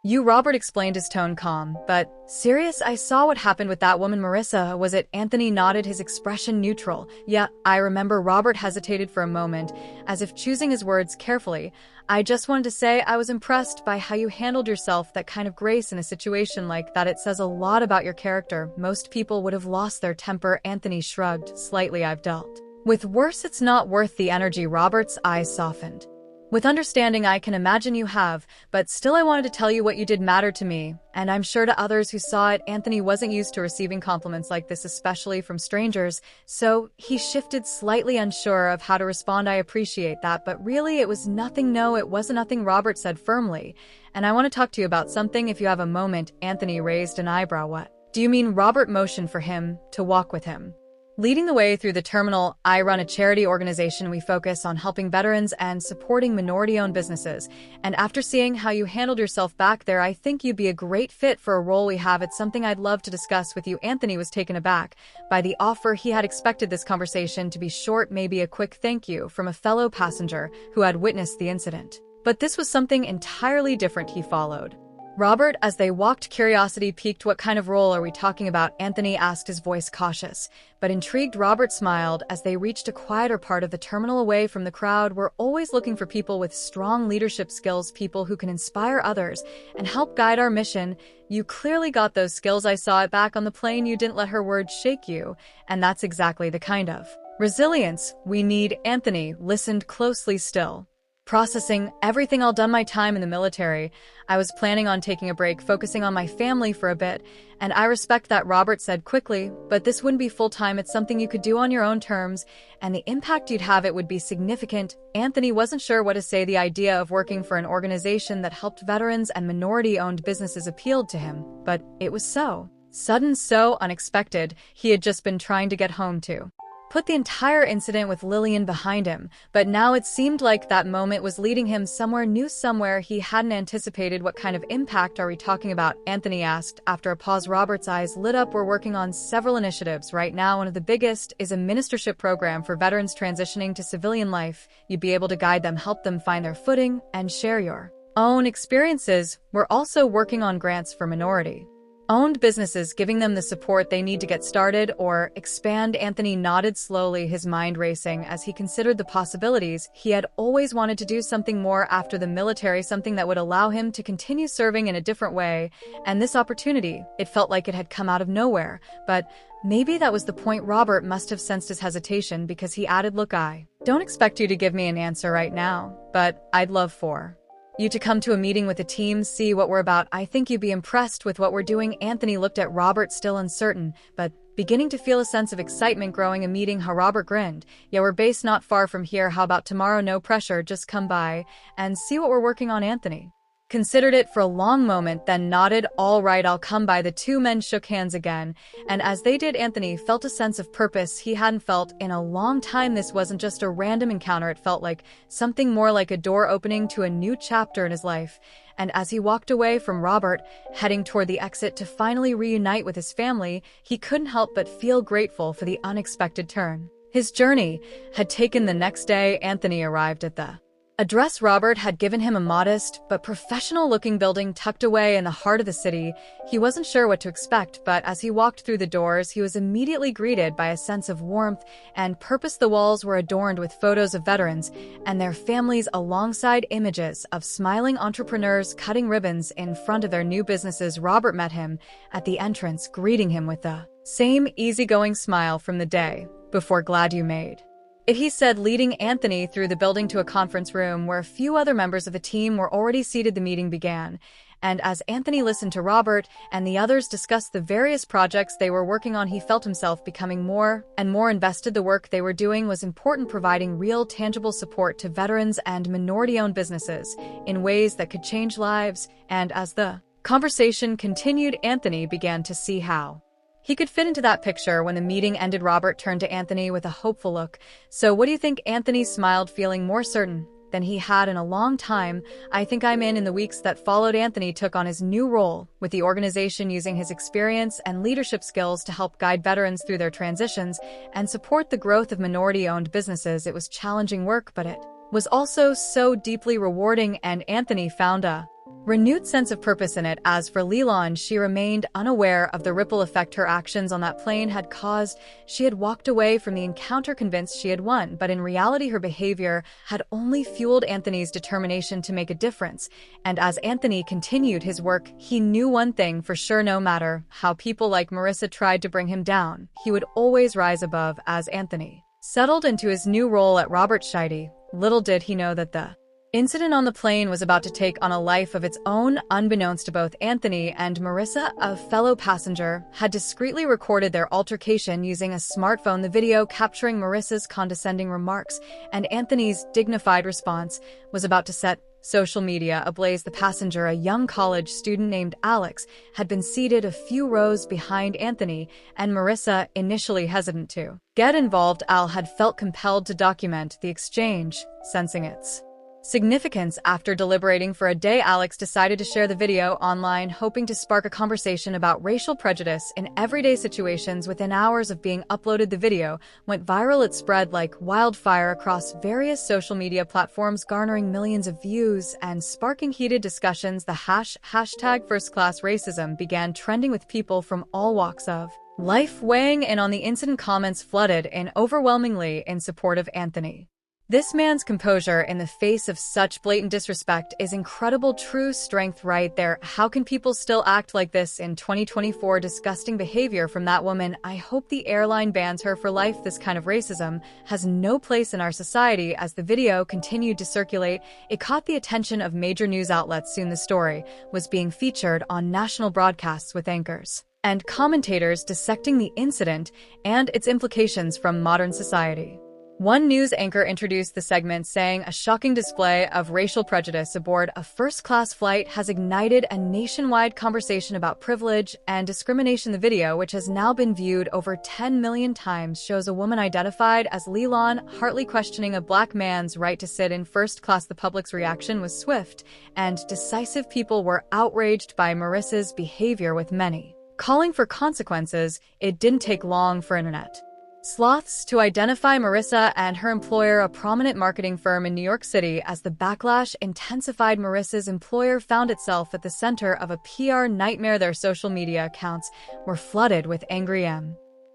you," Robert explained, his tone calm but serious. "I saw what happened with that woman, Marissa, was it?" Anthony nodded, his expression neutral. "Yeah, I remember." Robert hesitated for a moment, as if choosing his words carefully. "I just wanted to say I was impressed by how you handled yourself. That kind of grace in a situation like that, it says a lot about your character. Most people would have lost their temper." Anthony shrugged slightly. "I've dealt with worse. It's not worth the energy." Robert's eyes softened. With understanding, I can imagine you have, but still I wanted to tell you what you did mattered to me, and I'm sure to others who saw it, Anthony wasn't used to receiving compliments like this, especially from strangers, so he shifted, slightly unsure of how to respond. I appreciate that, but really it was nothing. No, it wasn't nothing, Robert said firmly, and I want to talk to you about something if you have a moment. Anthony raised an eyebrow. What do you mean? Robert motioned for him to walk with him. Leading the way through the terminal, I run a charity organization. We focus on helping veterans and supporting minority-owned businesses. And after seeing how you handled yourself back there, I think you'd be a great fit for a role we have. It's something I'd love to discuss with you. Anthony was taken aback by the offer. He had expected this conversation to be short, maybe a quick thank you from a fellow passenger who had witnessed the incident. But this was something entirely different. He followed Robert as they walked. Curiosity piqued. What kind of role are we talking about? Anthony asked, his voice cautious but intrigued. Robert smiled as they reached a quieter part of the terminal away from the crowd. We're always looking for people with strong leadership skills, people who can inspire others and help guide our mission. You clearly got those skills. I saw it back on the plane. You didn't let her words shake you, and that's exactly the kind of resilience we need. Anthony listened closely, still processing everything. All done my time in the military. I was planning on taking a break, focusing on my family for a bit, and I respect that, Robert said quickly, but this wouldn't be full-time. It's something you could do on your own terms, and the impact you'd have, it would be significant. Anthony wasn't sure what to say. The idea of working for an organization that helped veterans and minority-owned businesses appealed to him, but it was so sudden, so unexpected. He had just been trying to get home to put the entire incident with Lillian behind him, but now it seemed like that moment was leading him somewhere new, somewhere he hadn't anticipated. What kind of impact are we talking about? Anthony asked. After a pause, Robert's eyes lit up. We're working on several initiatives right now. One of the biggest is a ministership program for veterans transitioning to civilian life. You'd be able to guide them, help them find their footing, and share your own experiences. We're also working on grants for minority-owned businesses, giving them the support they need to get started or expand. Anthony nodded slowly, his mind racing as he considered the possibilities. He had always wanted to do something more after the military, something that would allow him to continue serving in a different way. And this opportunity, it felt like it had come out of nowhere. But maybe that was the point. Robert must have sensed his hesitation because he added, look, I don't expect you to give me an answer right now, but I'd love for you to come to a meeting with the team, see what we're about. I think you'd be impressed with what we're doing. Anthony looked at Robert, still uncertain, but beginning to feel a sense of excitement growing. A meeting? Huh? Robert grinned. Yeah, we're based not far from here. How about tomorrow? No pressure, just come by and see what we're working on. Anthony considered it for a long moment, then nodded. All right, I'll come by. The two men shook hands again, and as they did, Anthony felt a sense of purpose he hadn't felt in a long time. This wasn't just a random encounter. It felt like something more, like a door opening to a new chapter in his life. And as he walked away from Robert, heading toward the exit to finally reunite with his family, he couldn't help but feel grateful for the unexpected turn his journey had taken. The next day, Anthony arrived at the address Robert had given him, a modest but professional-looking building tucked away in the heart of the city. He wasn't sure what to expect, but as he walked through the doors, he was immediately greeted by a sense of warmth and purpose. The walls were adorned with photos of veterans and their families, alongside images of smiling entrepreneurs cutting ribbons in front of their new businesses. Robert met him at the entrance, greeting him with the same easygoing smile from the day before. Glad you made it, he said, leading Anthony through the building to a conference room where a few other members of the team were already seated. The meeting began, and as Anthony listened to Robert and the others discuss the various projects they were working on, he felt himself becoming more and more invested. The work they were doing was important, providing real, tangible support to veterans and minority-owned businesses in ways that could change lives. And as the conversation continued, Anthony began to see how he could fit into that picture. When the meeting ended, Robert turned to Anthony with a hopeful look. So what do you think? Anthony smiled, feeling more certain than he had in a long time. I think I'm in. In the weeks that followed, Anthony took on his new role with the organization, using his experience and leadership skills to help guide veterans through their transitions and support the growth of minority-owned businesses. It was challenging work, but it was also so deeply rewarding, and Anthony found a renewed sense of purpose in it. As for Leland, she remained unaware of the ripple effect her actions on that plane had caused. She had walked away from the encounter convinced she had won, but in reality her behavior had only fueled Anthony's determination to make a difference. And as Anthony continued his work, he knew one thing for sure: no matter how people like Marissa tried to bring him down, he would always rise above. As Anthony settled into his new role at Robert Scheide, little did he know that the Incident on the plane was about to take on a life of its own, unbeknownst to both Anthony and Marissa. A fellow passenger had discreetly recorded their altercation using a smartphone, the video capturing Marissa's condescending remarks, and Anthony's dignified response was about to set social media ablaze. The passenger, a young college student named Alex, had been seated a few rows behind Anthony, and Marissa, initially hesitant to get involved, Al had felt compelled to document the exchange, sensing its significance. After deliberating for a day, Alex decided to share the video online, hoping to spark a conversation about racial prejudice in everyday situations. Within hours of being uploaded, the video went viral. It spread like wildfire across various social media platforms, garnering millions of views and sparking heated discussions. The hashtag first-class racism began trending, with people from all walks of life weighing in on the incident. Comments flooded in overwhelmingly in support of Anthony. This man's composure in the face of such blatant disrespect is incredible. True strength right there. How can people still act like this in 2024? Disgusting behavior from that woman. I hope the airline bans her for life. This kind of racism has no place in our society. As the video continued to circulate, it caught the attention of major news outlets. Soon the story was being featured on national broadcasts, with anchors and commentators dissecting the incident and its implications from modern society. One news anchor introduced the segment saying, "A shocking display of racial prejudice aboard a first-class flight has ignited a nationwide conversation about privilege and discrimination." The video, which has now been viewed over 10 million times, shows a woman identified as Leland Hartley questioning a black man's right to sit in first class. The public's reaction was swift and decisive. People were outraged by Marissa's behavior, with many calling for consequences. It didn't take long for internet sloths to identify Marissa and her employer, a prominent marketing firm in New York City. As the backlash intensified, Marissa's employer found itself at the center of a PR nightmare. Their social media accounts were flooded with angry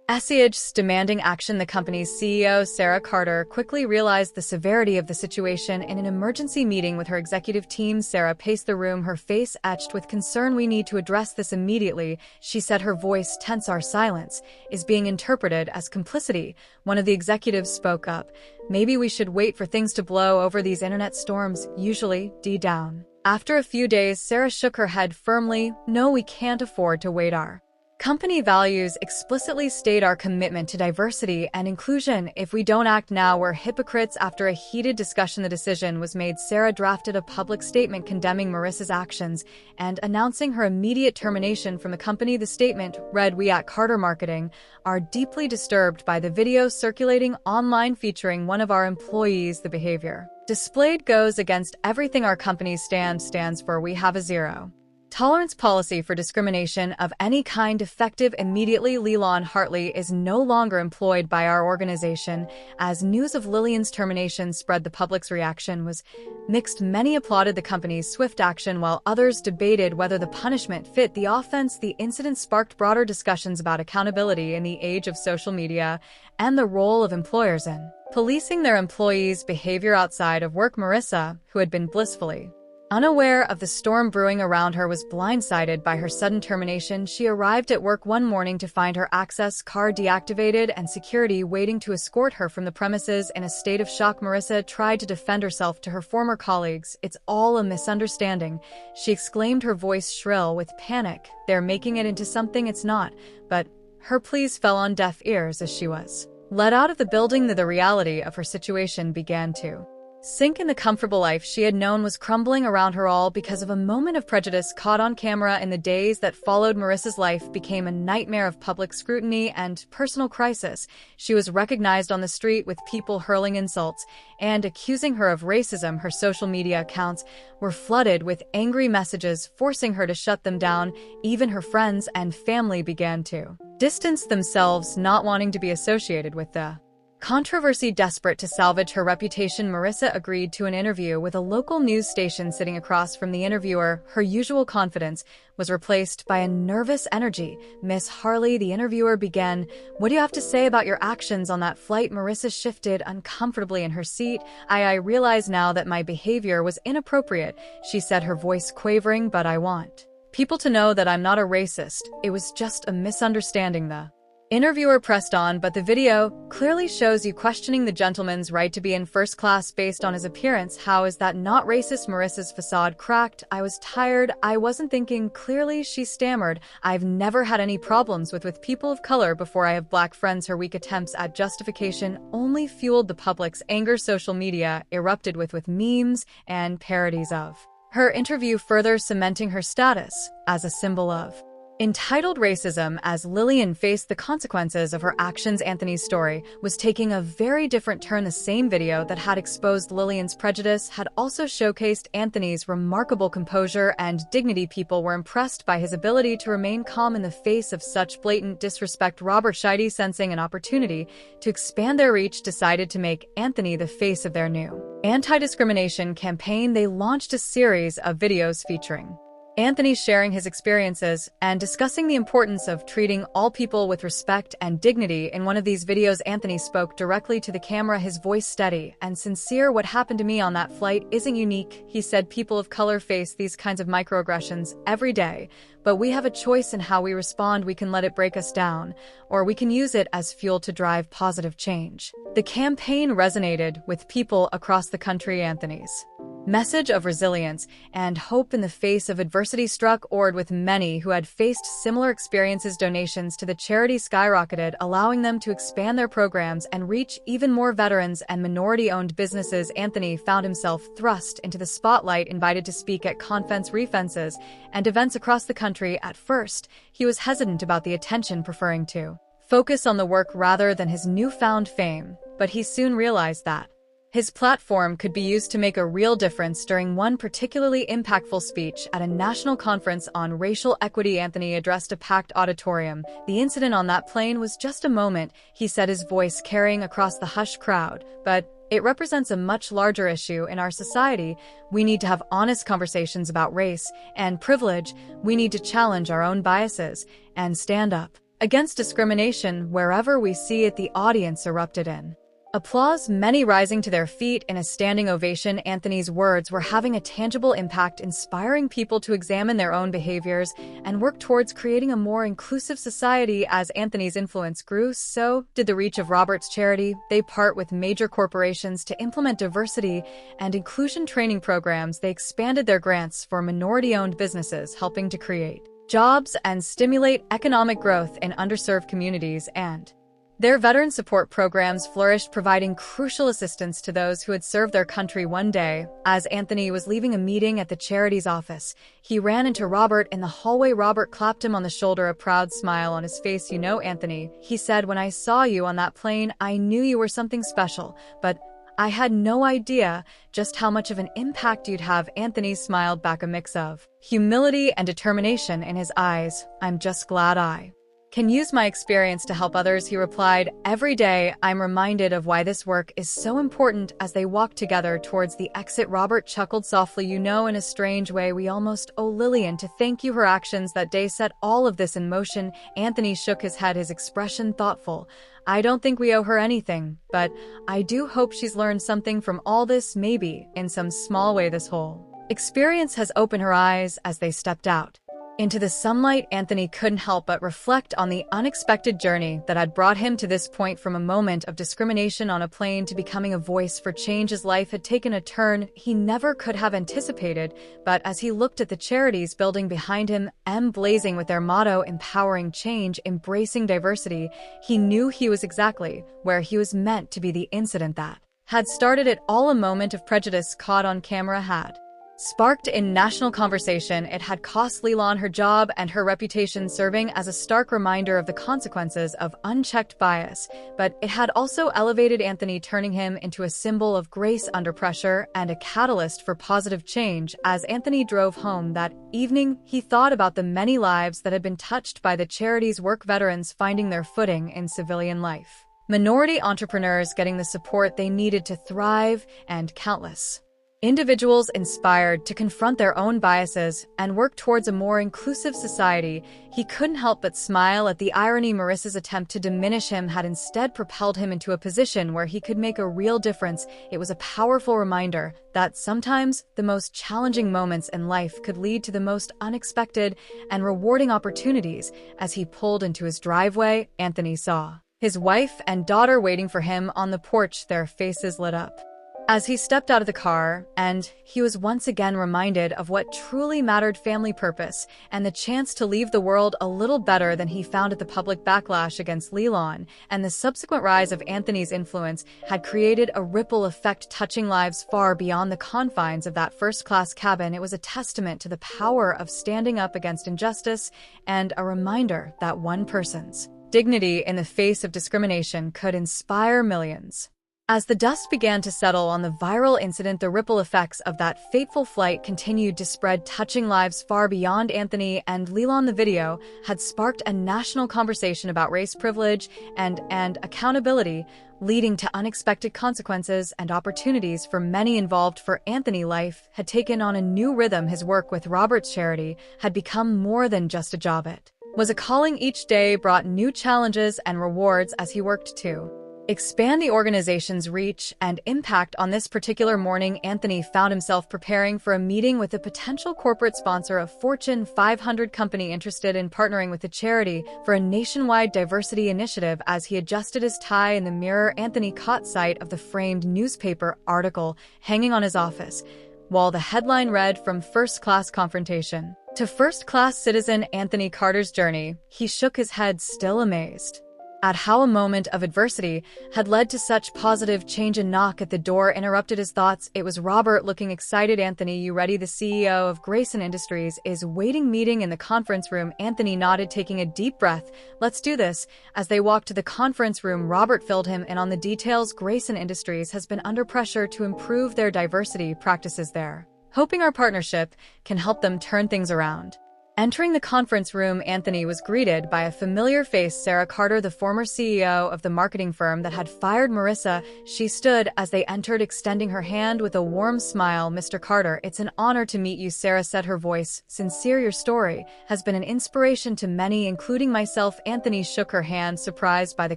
messages demanding action. The company's CEO, Sarah Carter, quickly realized the severity of the situation. In an emergency meeting with her executive team, Sarah paced the room, her face etched with concern. "We need to address this immediately," she said, her voice tense. "Our silence is being interpreted as complicity." One of the executives spoke up. "Maybe we should wait for things to blow over. These internet storms usually die down." After a few days, Sarah shook her head firmly. "No, we can't afford to wait. Our company values explicitly state our commitment to diversity and inclusion. If we don't act now, we're hypocrites." After a heated discussion, the decision was made. Sarah drafted a public statement condemning Marissa's actions and announcing her immediate termination from the company. The statement read, "We at Carter Marketing are deeply disturbed by the video circulating online featuring one of our employees. The behavior displayed goes against everything our company stands for. We have a zero tolerance policy for discrimination of any kind, effective immediately." Leland Hartley is no longer employed by our organization. As news of Lillian's termination spread, the public's reaction was mixed. Many applauded the company's swift action, while others debated whether the punishment fit the offense. The incident sparked broader discussions about accountability in the age of social media and the role of employers in policing their employees' behavior outside of work. Marissa, who had been blissfully unaware of the storm brewing around her, was blindsided by her sudden termination. She arrived at work one morning to find her access card deactivated and security waiting to escort her from the premises. In a state of shock, Marissa tried to defend herself to her former colleagues. "It's all a misunderstanding," she exclaimed, her voice shrill with panic. "They're making it into something it's not." But her pleas fell on deaf ears as she was led out of the building. The reality of her situation began to sink in. The comfortable life she had known was crumbling around her, all because of a moment of prejudice caught on camera. In the days that followed, Marissa's life became a nightmare of public scrutiny and personal crisis. She was recognized on the street, with people hurling insults and accusing her of racism. Her social media accounts were flooded with angry messages, forcing her to shut them down. Even her friends and family began to distance themselves, not wanting to be associated with the controversy. Desperate to salvage her reputation, Marissa agreed to an interview with a local news station. Sitting across from the interviewer, her usual confidence was replaced by a nervous energy. "Miss Hartley," the interviewer began, "what do you have to say about your actions on that flight?" Marissa shifted uncomfortably in her seat. I realize now that my behavior was inappropriate," she said, her voice quavering, "but I want people to know that I'm not a racist. It was just a misunderstanding." The Interviewer pressed on, but the video clearly shows you questioning the gentleman's right to be in first class based on his appearance. How is that not racist? Marissa's facade cracked. I was tired. I wasn't thinking clearly, she stammered. I've never had any problems with people of color before. I have black friends. Her weak attempts at justification only fueled the public's anger. Social media erupted with memes and parodies of her interview, further cementing her status as a symbol of entitled racism. As Lillian faced the consequences of her actions, Anthony's story was taking a very different turn. The same video that had exposed Lillian's prejudice had also showcased Anthony's remarkable composure and dignity. People were impressed by his ability to remain calm in the face of such blatant disrespect. Robert Scheide, sensing an opportunity to expand their reach, decided to make Anthony the face of their new anti-discrimination campaign. They launched a series of videos featuring Anthony sharing his experiences and discussing the importance of treating all people with respect and dignity. In one of these videos, Anthony spoke directly to the camera, his voice steady and sincere. What happened to me on that flight isn't unique, he said. People of color face these kinds of microaggressions every day, but we have a choice in how we respond. We can let it break us down, or we can use it as fuel to drive positive change. The campaign resonated with people across the country. Anthony's message of resilience and hope in the face of adversity struck chord with many who had faced similar experiences. Donations to the charity skyrocketed, allowing them to expand their programs and reach even more veterans and minority-owned businesses. Anthony found himself thrust into the spotlight, invited to speak at conferences and events across the country. At first, he was hesitant about the attention, preferring to focus on the work rather than his newfound fame, but he soon realized that his platform could be used to make a real difference. During one particularly impactful speech at a national conference on racial equity, Anthony addressed a packed auditorium. The incident on that plane was just a moment, he said, his voice carrying across the hushed crowd, but it represents a much larger issue in our society. We need to have honest conversations about race and privilege. We need to challenge our own biases and stand up against discrimination wherever we see it. The audience erupted in applause, many rising to their feet in a standing ovation. Anthony's words were having a tangible impact, inspiring people to examine their own behaviors and work towards creating a more inclusive society. As Anthony's influence grew, so did the reach of Robert's charity. They part with major corporations to implement diversity and inclusion training programs. They expanded their grants for minority-owned businesses, helping to create jobs and stimulate economic growth in underserved communities, and their veteran support programs flourished, providing crucial assistance to those who had served their country. One day, as Anthony was leaving a meeting at the charity's office, he ran into Robert in the hallway. Robert clapped him on the shoulder, a proud smile on his face. "You know, Anthony," he said, "when I saw you on that plane, I knew you were something special, but I had no idea just how much of an impact you'd have." Anthony smiled back, a mix of humility and determination in his eyes. "I'm just glad I can use my experience to help others," he replied. "Every day, I'm reminded of why this work is so important." As they walked together towards the exit, Robert chuckled softly. "You know, in a strange way, we almost owe Lillian to thank you. Her actions that day set all of this in motion." Anthony shook his head, his expression thoughtful. "I don't think we owe her anything, but I do hope she's learned something from all this. Maybe, in some small way, this whole experience has opened her eyes." As they stepped out into the sunlight, Anthony couldn't help but reflect on the unexpected journey that had brought him to this point, from a moment of discrimination on a plane to becoming a voice for change. His life had taken a turn he never could have anticipated, but as he looked at the charities building behind him, blazing with their motto, empowering change, embracing diversity, he knew he was exactly where he was meant to be. The incident that had started it all, a moment of prejudice caught on camera, had sparked in national conversation. It had cost Lillian her job and her reputation, serving as a stark reminder of the consequences of unchecked bias, but it had also elevated Anthony, turning him into a symbol of grace under pressure and a catalyst for positive change. As Anthony drove home that evening, he thought about the many lives that had been touched by the charity's work, veterans finding their footing in civilian life, minority entrepreneurs getting the support they needed to thrive, and countless Individuals inspired to confront their own biases and work towards a more inclusive society. He couldn't help but smile at the irony Marissa's attempt to diminish him had instead propelled him into a position where he could make a real difference. It was a powerful reminder that sometimes the most challenging moments in life could lead to the most unexpected and rewarding opportunities. As he pulled into his driveway, Anthony saw his wife and daughter waiting for him on the porch, their faces lit up as he stepped out of the car, and he was once again reminded of what truly mattered: family purpose, and the chance to leave the world a little better than he found it. The public backlash against Leland and the subsequent rise of Anthony's influence had created a ripple effect touching lives far beyond the confines of that first-class cabin. It was a testament to the power of standing up against injustice and a reminder that one person's dignity in the face of discrimination could inspire millions. As the dust began to settle on the viral incident, the ripple effects of that fateful flight continued to spread, touching lives far beyond Anthony and Leland. The video had sparked a national conversation about race privilege and accountability, leading to unexpected consequences and opportunities for many involved. For Anthony, life had taken on a new rhythm. His work with Robert's charity had become more than just a job. It was a calling. Each day brought new challenges and rewards as he worked to expand the organization's reach and impact. On this particular morning, Anthony found himself preparing for a meeting with a potential corporate sponsor, a Fortune 500 company interested in partnering with the charity for a nationwide diversity initiative. As he adjusted his tie in the mirror, Anthony caught sight of the framed newspaper article hanging on his office wall. The headline read, "From First-Class Confrontation to First-Class Citizen: Anthony Carter's Journey." He shook his head, still amazed at how a moment of adversity had led to such positive change. A knock at the door interrupted his thoughts. It was Robert, looking excited. "Anthony, you ready? The CEO of Grayson Industries is waiting." Meeting in the conference room. Anthony nodded, taking a deep breath. "Let's do this." As they walked to the conference room, Robert filled him in on the details. Grayson Industries has been under pressure to improve their diversity practices there, hoping our partnership can help them turn things around. Entering the conference room, Anthony was greeted by a familiar face: Sarah Carter, the former CEO of the marketing firm that had fired Marissa. She stood as they entered, extending her hand with a warm smile. "Mr. Carter, it's an honor to meet you," Sarah said, her voice sincere. "Your story has been an inspiration to many, including myself." Anthony shook her hand, surprised by the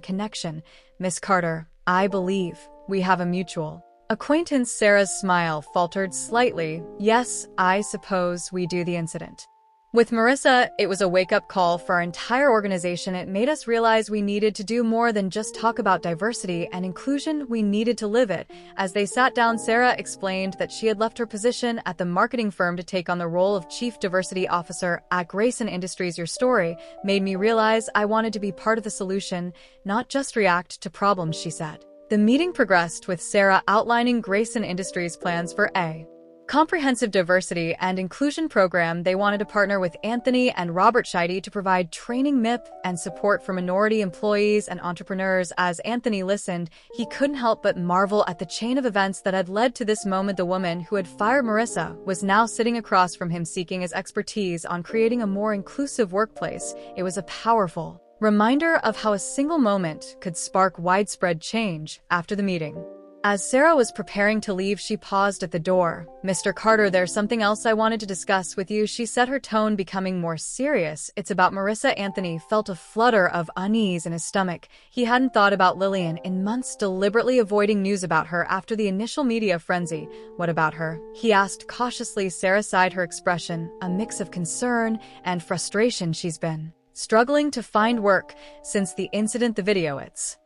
connection. "Miss Carter, I believe we have a mutual acquaintance." Sarah's smile faltered slightly. "Yes, I suppose we do." The incident with Marissa, it was a wake-up call for our entire organization. It made us realize we needed to do more than just talk about diversity and inclusion. We needed to live it. As they sat down, Sarah explained that she had left her position at the marketing firm to take on the role of Chief Diversity Officer at Grayson Industries. "Your story made me realize I wanted to be part of the solution, not just react to problems," she said. The meeting progressed with Sarah outlining Grayson Industries' plans for a comprehensive diversity and inclusion program. They wanted to partner with Anthony and Robert Scheide to provide training, MIP, and support for minority employees and entrepreneurs. As Anthony listened, he couldn't help but marvel at the chain of events that had led to this moment. The woman who had fired Marissa was now sitting across from him, seeking his expertise on creating a more inclusive workplace. It was a powerful reminder of how a single moment could spark widespread change. After the meeting, as Sarah was preparing to leave, she paused at the door. "Mr. Carter, there's something else I wanted to discuss with you," she said, her tone becoming more serious. "It's about Marissa." Anthony felt a flutter of unease in his stomach. He hadn't thought about Lillian in months, deliberately avoiding news about her after the initial media frenzy. "What about her?" he asked cautiously. Sarah sighed, her expression a mix of concern and frustration. "She's been struggling to find work since the incident. The video, it's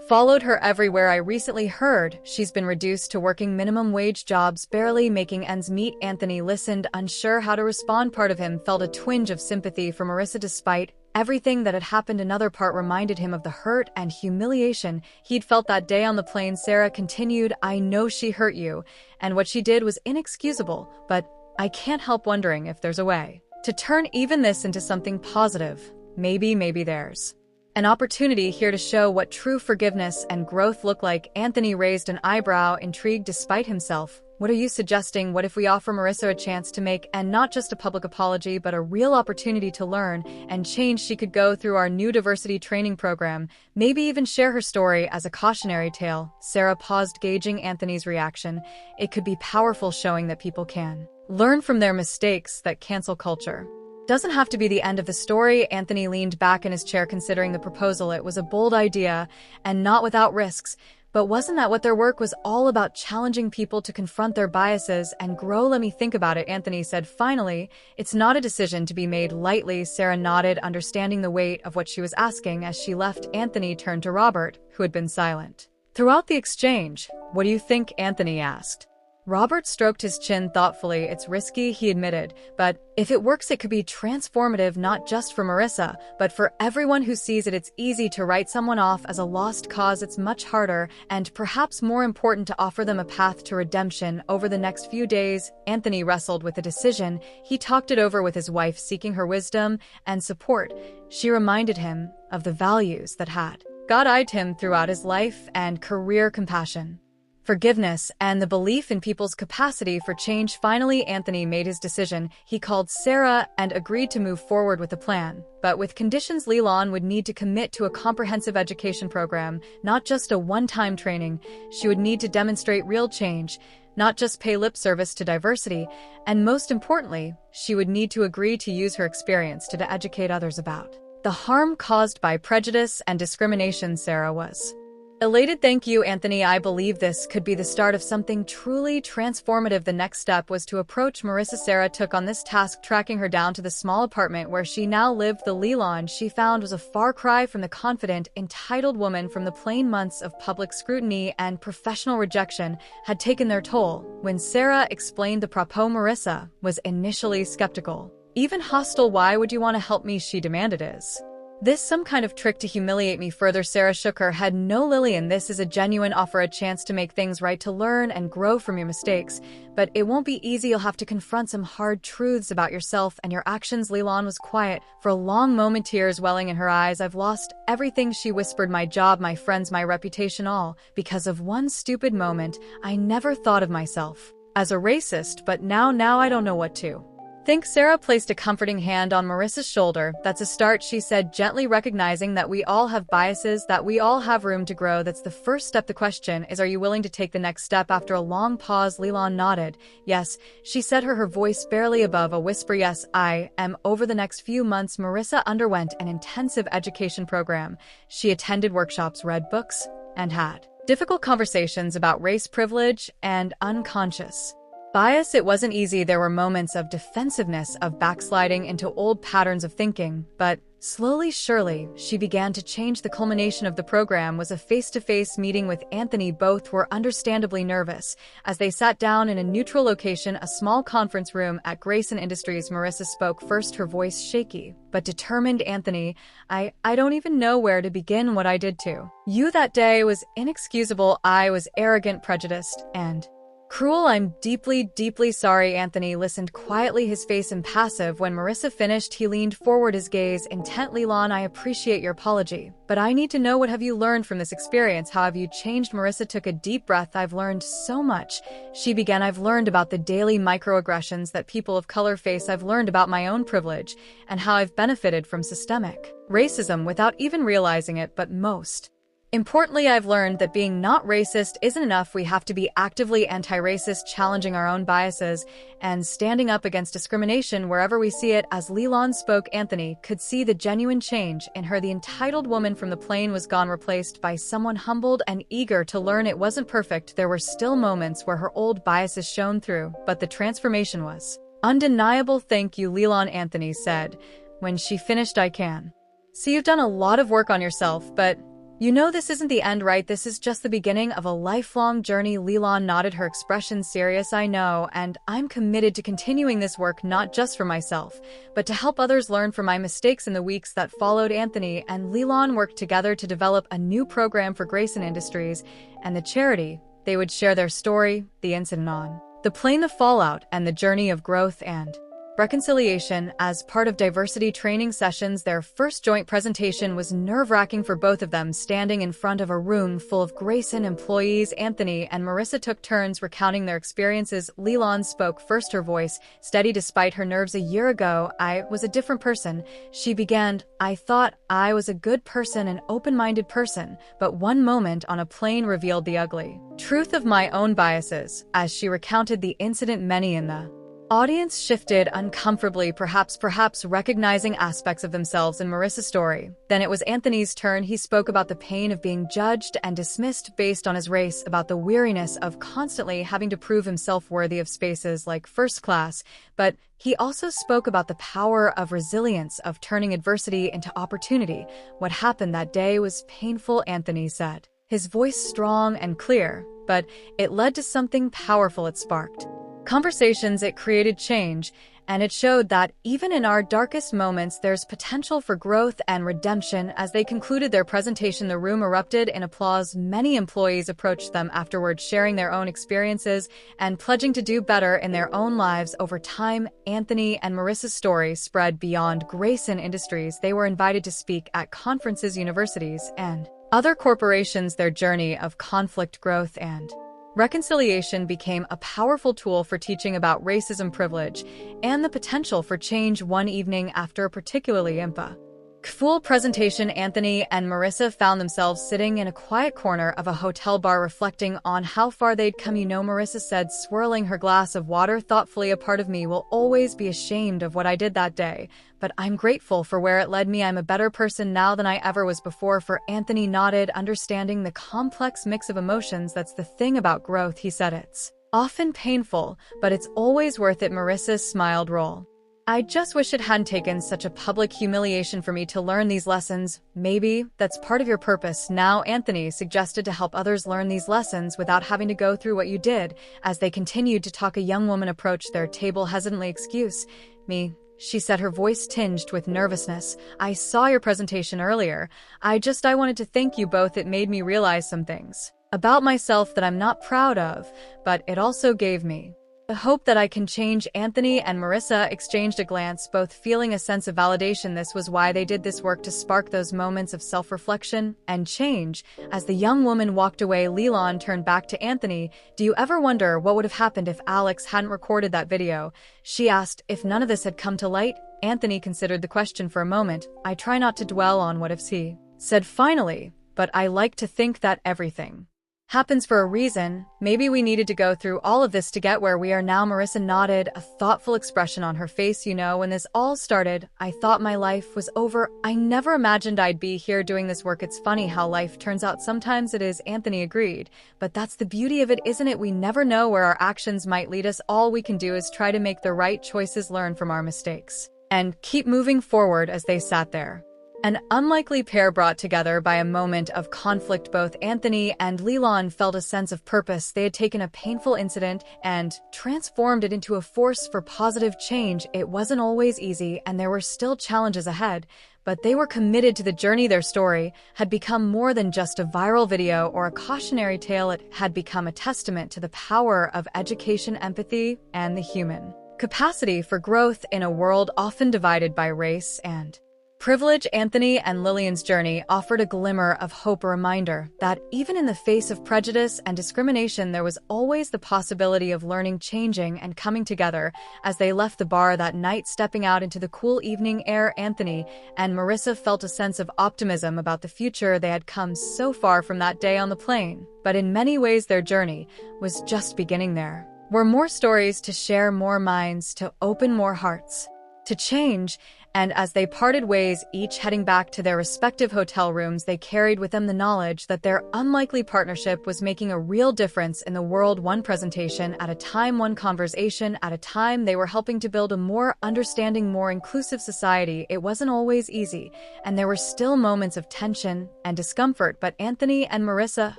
followed her everywhere. I recently heard she's been reduced to working minimum wage jobs, barely making ends meet." Anthony listened, unsure how to respond. Part of him felt a twinge of sympathy for Marissa. Despite everything that had happened, another part reminded him of the hurt and humiliation he'd felt that day on the plane. Sarah continued, "I know she hurt you, and what she did was inexcusable, but I can't help wondering if there's a way to turn even this into something positive. Maybe there's an opportunity here to show what true forgiveness and growth look like." Anthony raised an eyebrow, intrigued. Despite himself What are you suggesting? What if we offer Marissa a chance to make, and not just a public apology, but a real opportunity to learn and change? She could go through our new diversity training program, maybe even share her story as a cautionary tale. Sarah paused, gauging Anthony's reaction. It could be powerful, showing that people can learn from their mistakes, that cancel culture doesn't have to be the end of the story. Anthony leaned back in his chair, considering the proposal. It was a bold idea, and not without risks. But wasn't that what their work was all about? Challenging people to confront their biases and grow? Let me think about it, Anthony said finally. It's not a decision to be made lightly. Sarah nodded, understanding the weight of what she was asking. As she left, Anthony turned to Robert, who had been silent throughout the exchange. What do you think? Anthony asked. Robert stroked his chin thoughtfully. It's risky, he admitted, but if it works, it could be transformative, not just for Marissa, but for everyone who sees it. It's easy to write someone off as a lost cause. It's much harder, and perhaps more important, to offer them a path to redemption. Over the next few days, Anthony wrestled with a decision. He talked it over with his wife, seeking her wisdom and support. She reminded him of the values that had guided him throughout his life and career: compassion, forgiveness, and the belief in people's capacity for change. Finally, Anthony made his decision. He called Sarah and agreed to move forward with the plan, but with conditions. Leland would need to commit to a comprehensive education program, not just a one-time training. She would need to demonstrate real change, not just pay lip service to diversity, and most importantly, she would need to agree to use her experience to educate others about the harm caused by prejudice and discrimination. Sarah was elated. Thank you, Anthony. I believe this could be the start of something truly transformative. The next step was to approach Marissa. Sarah took on this task, tracking her down to the small apartment where she now lived. The Leland she found was a far cry from the confident, entitled woman from the plain. Months of public scrutiny and professional rejection had taken their toll. When Sarah explained the proposal, Marissa was initially skeptical, even hostile. Why would you want to help me? She demanded. Is this some kind of trick to humiliate me further? Sarah shook her head. No, Lillian, this is a genuine offer, a chance to make things right, to learn and grow from your mistakes. But it won't be easy. You'll have to confront some hard truths about yourself and your actions. Leland was quiet for a long moment, tears welling in her eyes. I've lost everything, she whispered. My job, my friends, my reputation, all because of one stupid moment. I never thought of myself as a racist, but now I don't know what to think. Sarah placed a comforting hand on Marissa's shoulder. That's a start, she said gently, recognizing that we all have biases, that we all have room to grow. That's the first step. The question is, are you willing to take the next step? After a long pause, Leland nodded. Yes, she said, her voice barely above a whisper. Yes, I am. Over the next few months, Marissa underwent an intensive education program. She attended workshops, read books, and had difficult conversations about race, privilege, and unconscious bias. It wasn't easy. There were moments of defensiveness, of backsliding into old patterns of thinking, but slowly, surely, she began to change. The culmination of the program was a face-to-face meeting with Anthony. Both were understandably nervous. As they sat down in a neutral location, a small conference room at Grayson Industries, Marissa spoke first, her voice shaky but determined. Anthony, I don't even know where to begin. What I did to you that day was inexcusable. I was arrogant, prejudiced, and cruel. I'm deeply, deeply sorry. Anthony listened quietly, his face impassive. When Marissa finished, he leaned forward, his gaze intent. Leland, I appreciate your apology, but I need to know, what have you learned from this experience? How have you changed? Marissa took a deep breath. I've learned so much, she began. I've learned about the daily microaggressions that people of color face. I've learned about my own privilege and how I've benefited from systemic racism without even realizing it. But most importantly, I've learned that being not racist isn't enough. We have to be actively anti-racist, challenging our own biases and standing up against discrimination wherever we see it. As Leland spoke, Anthony could see the genuine change in her. The entitled woman from the plain was gone, replaced by someone humbled and eager to learn. It wasn't perfect. There were still moments where her old biases shone through, but the transformation was undeniable. Thank you, Leland, Anthony said when she finished. I can see you've done a lot of work on yourself, but you know, this isn't the end, right? This is just the beginning of a lifelong journey. Leland nodded, her expression serious. I know, and I'm committed to continuing this work, not just for myself, but to help others learn from my mistakes. In the weeks that followed, Anthony and Leland worked together to develop a new program for Grayson Industries and the charity. They would share their story, the incident on the plane, the fallout, and the journey of growth and Reconciliation. As part of diversity training sessions, their first joint presentation was nerve-wracking for both of them. Standing in front of a room full of Grayson employees, Anthony and Marissa took turns recounting their experiences. Leland spoke first, her voice steady despite her nerves. "A year ago, I was a different person," she began. "I thought I was a good person, an open-minded person, but one moment on a plane revealed the ugly truth of my own biases." As she recounted the incident, many in the audience shifted uncomfortably, perhaps recognizing aspects of themselves in Marissa's story. Then it was Anthony's turn. He spoke about the pain of being judged and dismissed based on his race, about the weariness of constantly having to prove himself worthy of spaces like first class. But he also spoke about the power of resilience, of turning adversity into opportunity. "What happened that day was painful," Anthony said, his voice strong and clear, "but it led to something powerful. It sparked conversations, it created change, and it showed that even in our darkest moments, there's potential for growth and redemption." As they concluded their presentation, the room erupted in applause. Many employees approached them afterward, sharing their own experiences and pledging to do better in their own lives. Over time, Anthony and Marissa's story spread beyond Grayson Industries. They were invited to speak at conferences, universities, and other corporations. Their journey of conflict, growth, and reconciliation became a powerful tool for teaching about racism, privilege, and the potential for change. One evening after a particularly impactful presentation, Anthony and Marissa found themselves sitting in a quiet corner of a hotel bar, reflecting on how far they'd come. "You know," Marissa said, swirling her glass of water thoughtfully, "a part of me will always be ashamed of what I did that day, but I'm grateful for where it led me. I'm a better person now than I ever was before." For Anthony nodded, understanding the complex mix of emotions. "That's the thing about growth," he said. "It's often painful, but it's always worth it." Marissa smiled. "Roll. I just wish it hadn't taken such a public humiliation for me to learn these lessons." "Maybe that's part of your purpose now," Anthony suggested, "to help others learn these lessons without having to go through what you did." As they continued to talk, a young woman approached their table hesitantly. "Excuse me," she said, her voice tinged with nervousness. "I saw your presentation earlier. I wanted to thank you both. It made me realize some things about myself that I'm not proud of, but it also gave me the hope that I can change." Anthony and Marissa exchanged a glance, both feeling a sense of validation. This was why they did this work, to spark those moments of self-reflection and change. As the young woman walked away, Leland turned back to Anthony. "Do you ever wonder what would have happened if Alex hadn't recorded that video?" she asked. "If none of this had come to light?" Anthony considered the question for a moment. "I try not to dwell on what ifs," he said finally, "but I like to think that everything happens for a reason. Maybe we needed to go through all of this to get where we are now." Marissa nodded, a thoughtful expression on her face. "You know, when this all started, I thought my life was over. I never imagined I'd be here doing this work. It's funny how life turns out. Sometimes it is," Anthony agreed. "But that's the beauty of it, isn't it? We never know where our actions might lead us. All we can do is try to make the right choices, learn from our mistakes, and keep moving forward." As they sat there, an unlikely pair brought together by a moment of conflict, both Anthony and Leland felt a sense of purpose. They had taken a painful incident and transformed it into a force for positive change. It wasn't always easy, and there were still challenges ahead, but they were committed to the journey. Their story had become more than just a viral video or a cautionary tale. It had become a testament to the power of education, empathy, and the human capacity for growth in a world often divided by race and privilege. Anthony and Lillian's journey offered a glimmer of hope, a reminder that even in the face of prejudice and discrimination, there was always the possibility of learning, changing, and coming together. As they left the bar that night, stepping out into the cool evening air, Anthony and Marissa felt a sense of optimism about the future. They had come so far from that day on the plane, but in many ways their journey was just beginning. There were more stories to share, more minds to open, more hearts to change. And as they parted ways, each heading back to their respective hotel rooms, they carried with them the knowledge that their unlikely partnership was making a real difference in the world. One presentation at a time, one conversation at a time, they were helping to build a more understanding, more inclusive society. It wasn't always easy, and there were still moments of tension and discomfort, but Anthony and Marissa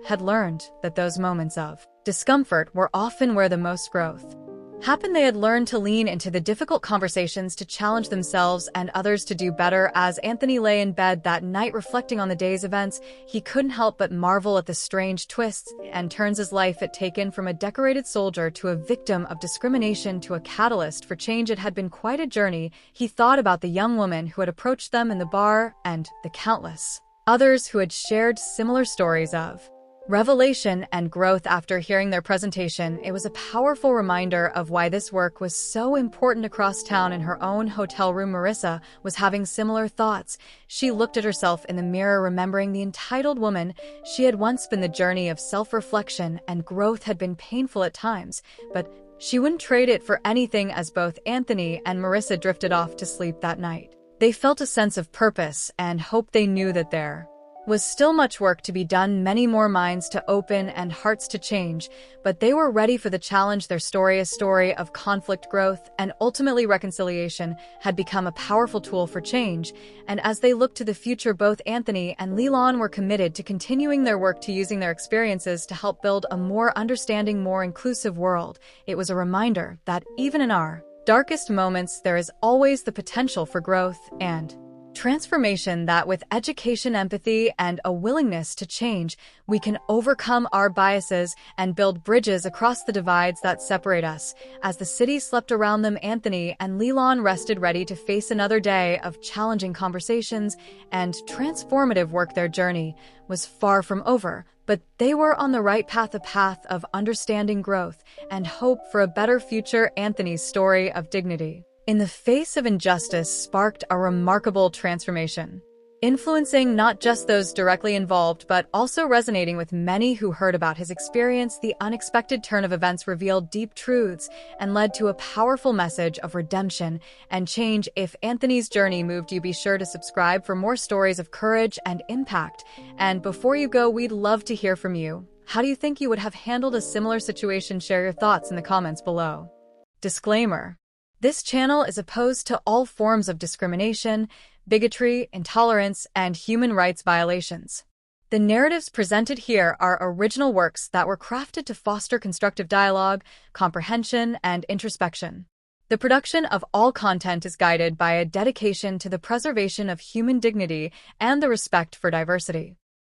had learned that those moments of discomfort were often where the most growth happened, they had learned to lean into the difficult conversations to challenge themselves and others to do better. As Anthony lay in bed that night reflecting on the day's events, he couldn't help but marvel at the strange twists and turns his life had taken. From a decorated soldier to a victim of discrimination to a catalyst for change, it had been quite a journey. He thought about the young woman who had approached them in the bar and the countless others who had shared similar stories of revelation and growth. After hearing their presentation, it was a powerful reminder of why this work was so important. Across town in her own hotel room, Marissa was having similar thoughts. She looked at herself in the mirror, remembering the entitled woman she had once been. The journey of self-reflection and growth had been painful at times, but she wouldn't trade it for anything. As both Anthony and Marissa drifted off to sleep that night, they felt a sense of purpose and hope. They knew that there was still much work to be done, many more minds to open and hearts to change, but they were ready for the challenge. Their story, a story of conflict, growth, and ultimately reconciliation, had become a powerful tool for change. And as they looked to the future, both Anthony and Leland were committed to continuing their work, to using their experiences to help build a more understanding, more inclusive world. It was a reminder that even in our darkest moments, there is always the potential for growth and transformation, that with education, empathy, and a willingness to change, we can overcome our biases and build bridges across the divides that separate us. As the city slept around them, Anthony and Leland rested, ready to face another day of challenging conversations and transformative work. Their journey was far from over, but they were on the right path, a path of understanding, growth, and hope for a better future. Anthony's story of dignity in the face of injustice sparked a remarkable transformation, influencing not just those directly involved, but also resonating with many who heard about his experience. The unexpected turn of events revealed deep truths and led to a powerful message of redemption and change. If Anthony's journey moved you, be sure to subscribe for more stories of courage and impact. And before you go, we'd love to hear from you. How do you think you would have handled a similar situation? Share your thoughts in the comments below. Disclaimer: this channel is opposed to all forms of discrimination, bigotry, intolerance, and human rights violations. The narratives presented here are original works that were crafted to foster constructive dialogue, comprehension, and introspection. The production of all content is guided by a dedication to the preservation of human dignity and the respect for diversity.